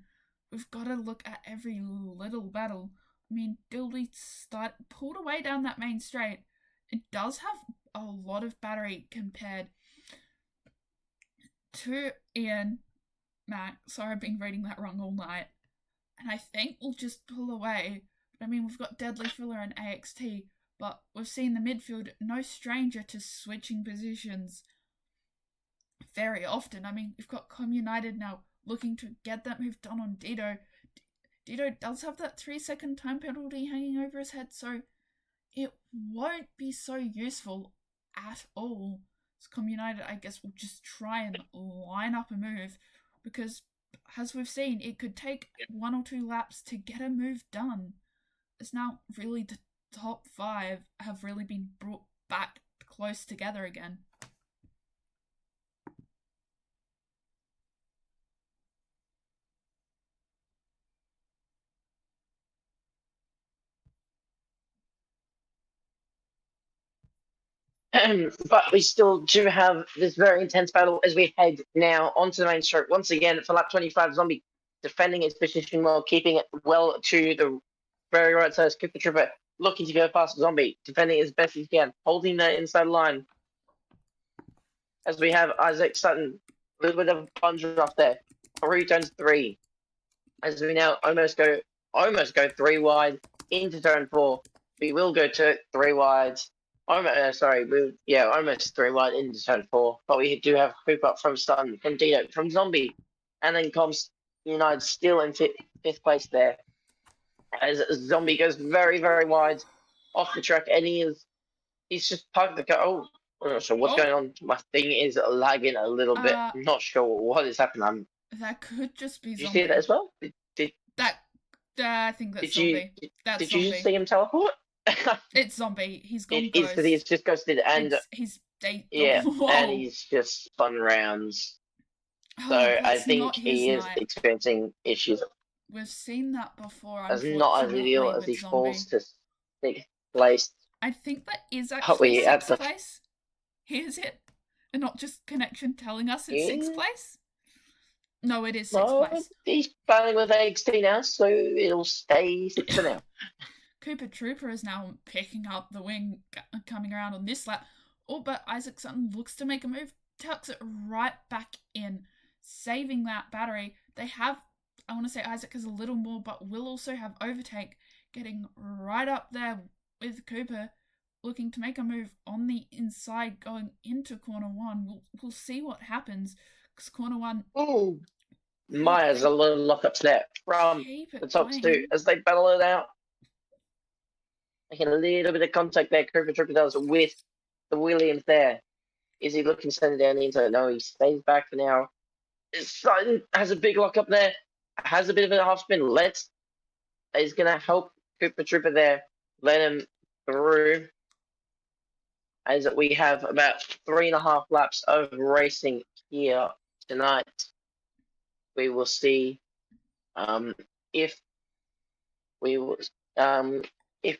We've got to look at every little battle. I mean, Dilby pulled away down that main straight. It does have a lot of battery compared to Ian Mac. Sorry, I've been reading that wrong all night. And I think we'll just pull away. But I mean, we've got Deadly Filler and AXT, but we've seen the midfield no stranger to switching positions very often. I mean, we've got United now looking to get that move done on Dito. Dito does have that 3-second time penalty hanging over his head, so it won't be so useful at all. So United, I guess, will just try and line up a move because, as we've seen, it could take 1 or 2 laps to get a move done. It's now really the top 5 have really been brought back close together again. But we still do have this very intense battle as we head now onto the main straight. Once again, for lap 25, Zombie defending his position well, keeping it well to the very right side. Cooper Trooper looking to go past Zombie, defending as best he can, holding the inside line. As we have Isaac Sutton, a little bit of a plunge off there. 3 turns 3. As we now almost go 3 wide into turn 4. We will go to 3 wide. Almost 3 wide into turn 4. But we do have Hoop up from Sutton, from Dino, from Zombie, and then comes United still in 5th place there. As Zombie goes very, very wide off the track, and he's just parked the car. Oh, I'm not sure what's going on. My thing is lagging a little bit. I'm not sure what is happening. That could just be Zombie. Did you see that as well? I think that's Zombie. Did you just see him teleport? It's Zombie. He's gone ghost. Because he's just ghosted, and and he's just spun rounds. So I think he is experiencing issues. We've seen that before. It's not as ideal as he falls to 6th place. I think that is actually 6th place. Here's it, and not just connection telling us it's 6th place. No, it is 6th place. He's battling with AXT now, so it'll stay 6th for now. Cooper Trooper is now picking up the wing, coming around on this lap. Oh, but Isaac Sutton looks to make a move, tucks it right back in, saving that battery. They have, I want to say Isaac has a little more, but will also have overtake, getting right up there with Cooper. looking to make a move on the inside going into corner one. We'll see what happens because corner one. Oh, Myers, a little lockups there from the top two as they battle it out. Making a little bit of contact there. Cooper Trooper does with the Williams there. Is he looking to send it down the inside? No, he stays back for now. Sutton has a big lock up there. Has a bit of a half spin. Is going to help Cooper Trooper there. Let him through. As we have about 3.5 laps of racing here tonight. We will see if we will if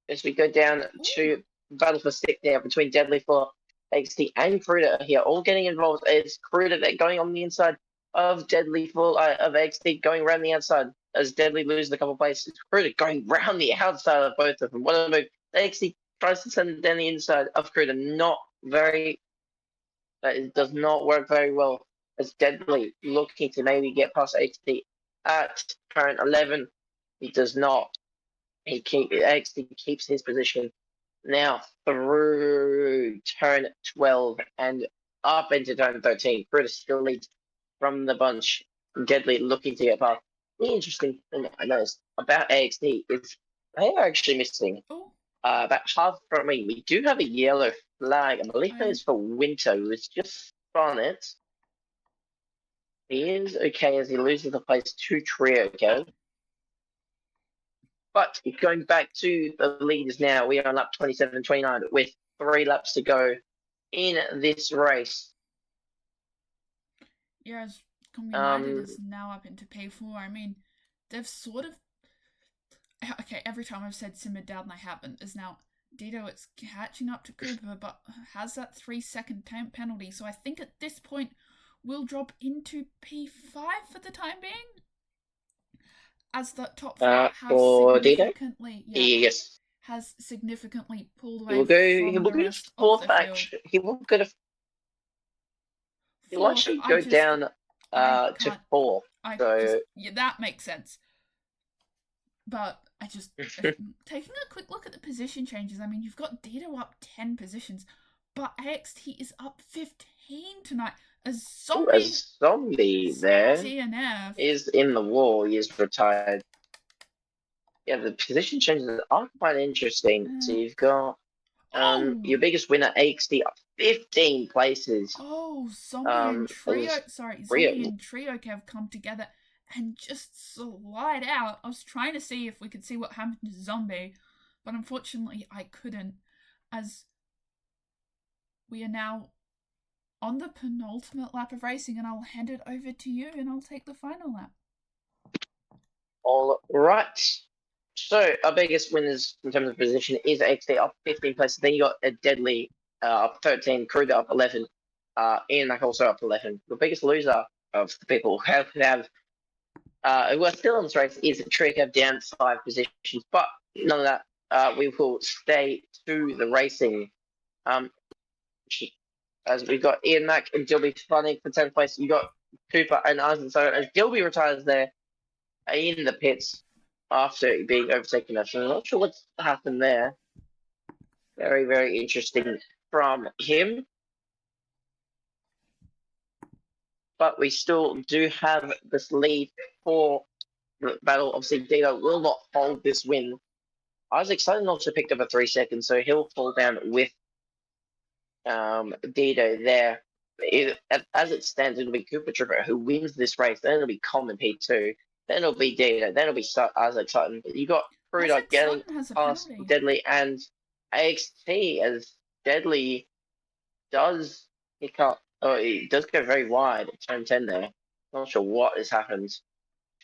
as we go down to battle for stick there between Deadly for XT and Cruder here, all getting involved. It's Cruder that going on the inside of Deadly Full of XT going around the outside as Deadly loses a couple of places. Cruder going round the outside of both of them. What a move. XT tries to send it down the inside of Cruder. It does not work very well as Deadly looking to maybe get past XT at current 11. He does not. XT keeps his position. Now through turn 12 and up into turn 13. Brutus still leads from the bunch. Deadly looking to get past. The interesting thing I noticed about AXT is they are actually missing about half from me. We do have a yellow flag. I believe that is for Winter, who is just on it. He is okay as he loses the place to Trio, okay? But going back to the leaders now, we are on lap 27-29 with 3 laps to go in this race. Yeah, as United is now up into P4. I mean, they've sort of... Okay, every time I've said simmered down, they haven't. Is now Dito, it's catching up to Cooper, but has that 3-second time penalty. So I think at this point, we'll drop into P5 for the time being. As the top 4 has significantly, has significantly pulled away from the rest of the field. He will go to. He'll actually go down to 4. That makes sense. But I just taking a quick look at the position changes. I mean, you've got Dito up 10 positions, but AXT is up 15 tonight. A zombie there TNF is in the wall. He is retired. Yeah, the position changes are quite interesting. So you've got your biggest winner, AXT, up 15 places. Zombie and Trio. Zombie and Trio have come together and just slide out. I was trying to see if we could see what happened to Zombie, but unfortunately I couldn't, as we are now on the penultimate lap of racing, and I'll hand it over to you and I'll take the final lap. All right. So our biggest winners in terms of position is XT up 15 places. Then you got a Deadly up 13, Kruger up 11, Ian Mack also up 11. The biggest loser of the people who are still in this race is Trick down 5 positions, but none of that. We will stay to the racing. As we've got Ian Mack and Dilby running for 10th place. You got Cooper and Arsen. So as Dilby retires there in the pits after being overtaken. So I'm not sure what's happened there. Very, very interesting from him. But we still do have this lead for the battle. Obviously, Dito will not hold this win. I was excited not to pick up a 3 seconds, so he'll fall down with Dito there. As it stands, it'll be Cooper Trooper who wins this race. Then it'll be Common P2. Then it'll be Dito. Then it'll be Isaac Sutton. You got Cruder getting past Deadly and AXT as Deadly does pick up. Oh, he does go very wide at turn 10 there. Not sure what has happened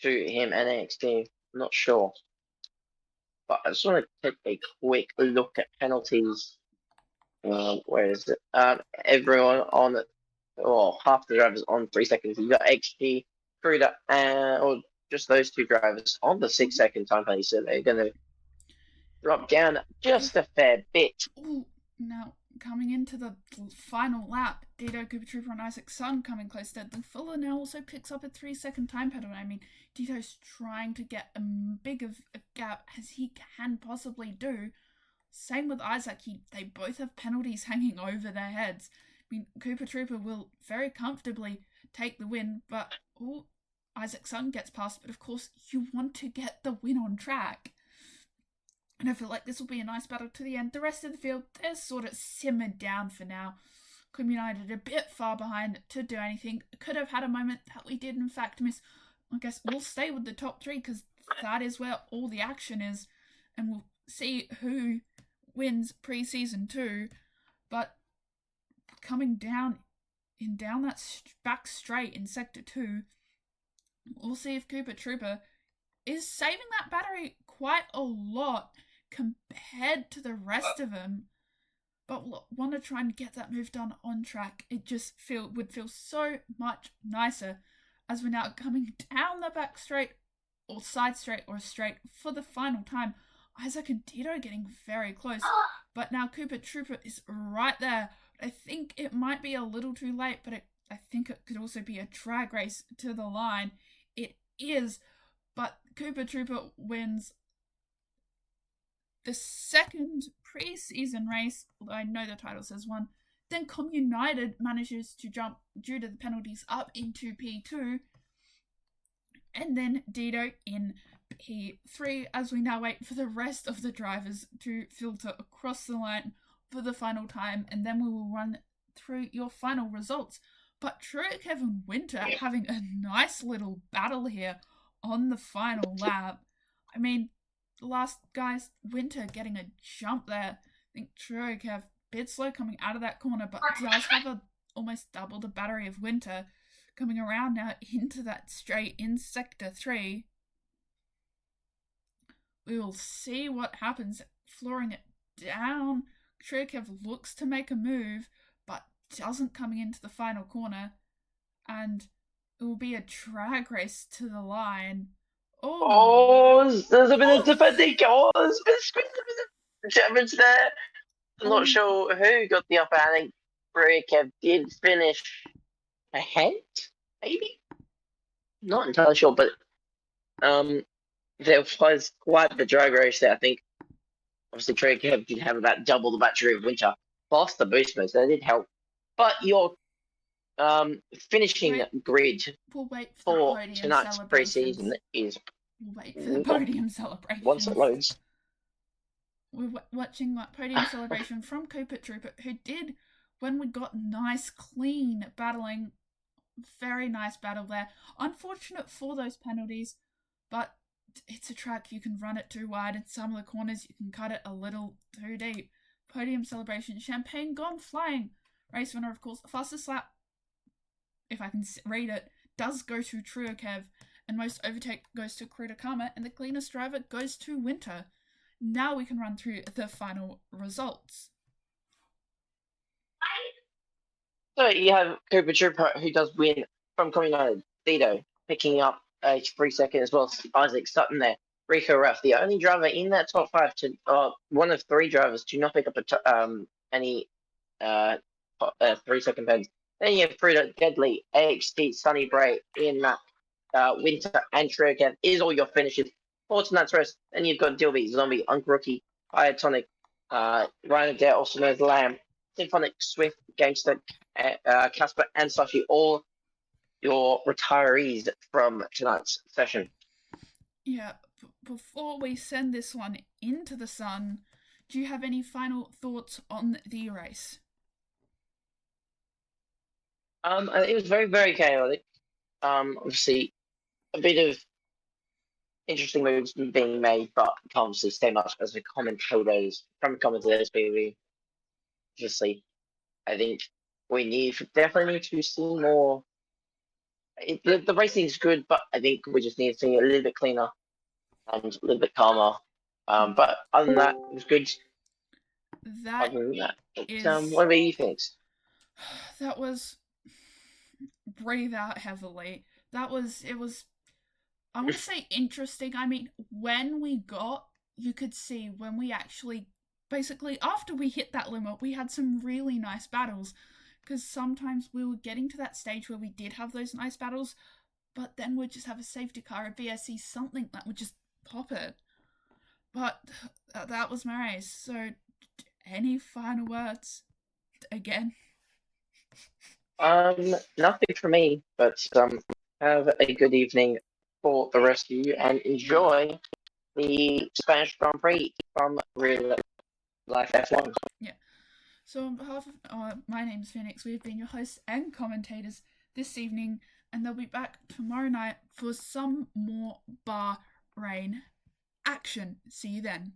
to him and AXT. I'm not sure. But I just want to take a quick look at penalties. Where is it? Everyone on, half the drivers on 3 seconds. You got XG, Cruder, or just those 2 drivers on the 6 second time penalty. So they're going to drop down just a fair bit. Ooh, now coming into the final lap, Dito, Cooper Trooper, and Isaac Sun coming close to the Fuller now also picks up a 3 second time penalty. I mean, Dito's trying to get as big of a gap as he can possibly do. Same with Isaac. They both have penalties hanging over their heads. I mean, Cooper Trooper will very comfortably take the win, but Isaac Sutton gets past. But of course, you want to get the win on track. And I feel like this will be a nice battle to the end. The rest of the field, they're sort of simmered down for now. Cleveland United a bit far behind to do anything. Could have had a moment that we did in fact miss. I guess we'll stay with the top three because that is where all the action is. And we'll see who wins pre-season 2. But coming down that back straight in Sector 2, we'll see if Cooper Trooper is saving that battery quite a lot compared to the rest of them, but want to try and get that move done on track. It just would feel so much nicer as we're now coming down the back straight or side straight or straight for the final time. Isaac and Tito getting very close, but now Cooper Trooper is right there. I think it might be a little too late, but I think it could also be a drag race to the line. It is, but Cooper Trooper wins the second pre-season race, although I know the title says 1. Then Com United manages to jump due to the penalties up into P2. And then Dido in P3 as we now wait for the rest of the drivers to filter across the line for the final time. And then we will run through your final results. But Truex and Winter having a nice little battle here on the final lap. I mean, last guy's Winter getting a jump there. I think Truex have a bit slow coming out of that corner, but does have almost double the battery of Winter coming around now into that straight in Sector 3. We will see what happens. Flooring it down. Truex looks to make a move, but doesn't coming into the final corner. And it will be a drag race to the line. There's a bit of defending. There's been a bit of damage there. I'm not sure who got the upper hand. I think Brikev did finish ahead, maybe? Not entirely sure, but there was quite the drag race there. I think obviously Brikev did have about double the battery of Winter, plus the boost moves. That did help. But your finishing grid for tonight's pre-season is. We'll wait for the podium celebration. Once it loads. We're watching that podium celebration from Cooper Trooper, who did, when we got nice, clean battling, very nice battle there. Unfortunate for those penalties, but it's a track, you can run it too wide. In some of the corners, you can cut it a little too deep. Podium celebration, champagne gone flying. Race winner, of course, fastest lap, if I can read it, does go to Truex, and most overtake goes to Krutakama, and the cleanest driver goes to Winter. Now we can run through the final results. So you have Cooper Trooper, who does win from Com United. Dido picking up a 3 second as well as Isaac Sutton there. Rico Raff, the only driver in that top 5 to one of 3 drivers to not pick up any 3 second pens. Then you have Fruta, Deadly, AXT, Sunny Bray in that Winter and Truex is all your finishes for tonight's race. Then you've got Dilby, Zombie, Unkrookie, Iotonic, Ryan Adair, also known as Lamb, Symphonic, Swift, Gangster, Casper, and Sashi, all your retirees from tonight's session. Yeah, before we send this one into the sun, do you have any final thoughts on the race? It was very, very chaotic. Obviously, a bit of interesting moves being made, but can't obviously say much as the commentators, maybe. Obviously, I think we definitely need to see more. The racing is good, but I think we just need to see a little bit cleaner and a little bit calmer. But other than that, it was good. What do you think? That was breathe out heavily. It was I want to say interesting. I mean, you could see when we actually, basically after we hit that limit, we had some really nice battles, because sometimes we were getting to that stage where we did have those nice battles, but then we'd just have a safety car, a VSC, something that would just pop it. But that was my race. So any final words again? Nothing for me, but have a good evening for the rest of you and enjoy the Spanish Grand Prix from Real Life F1. Yeah. So on behalf of my name's Phoenix, we've been your hosts and commentators this evening, and they'll be back tomorrow night for some more Bahrain action. See you then.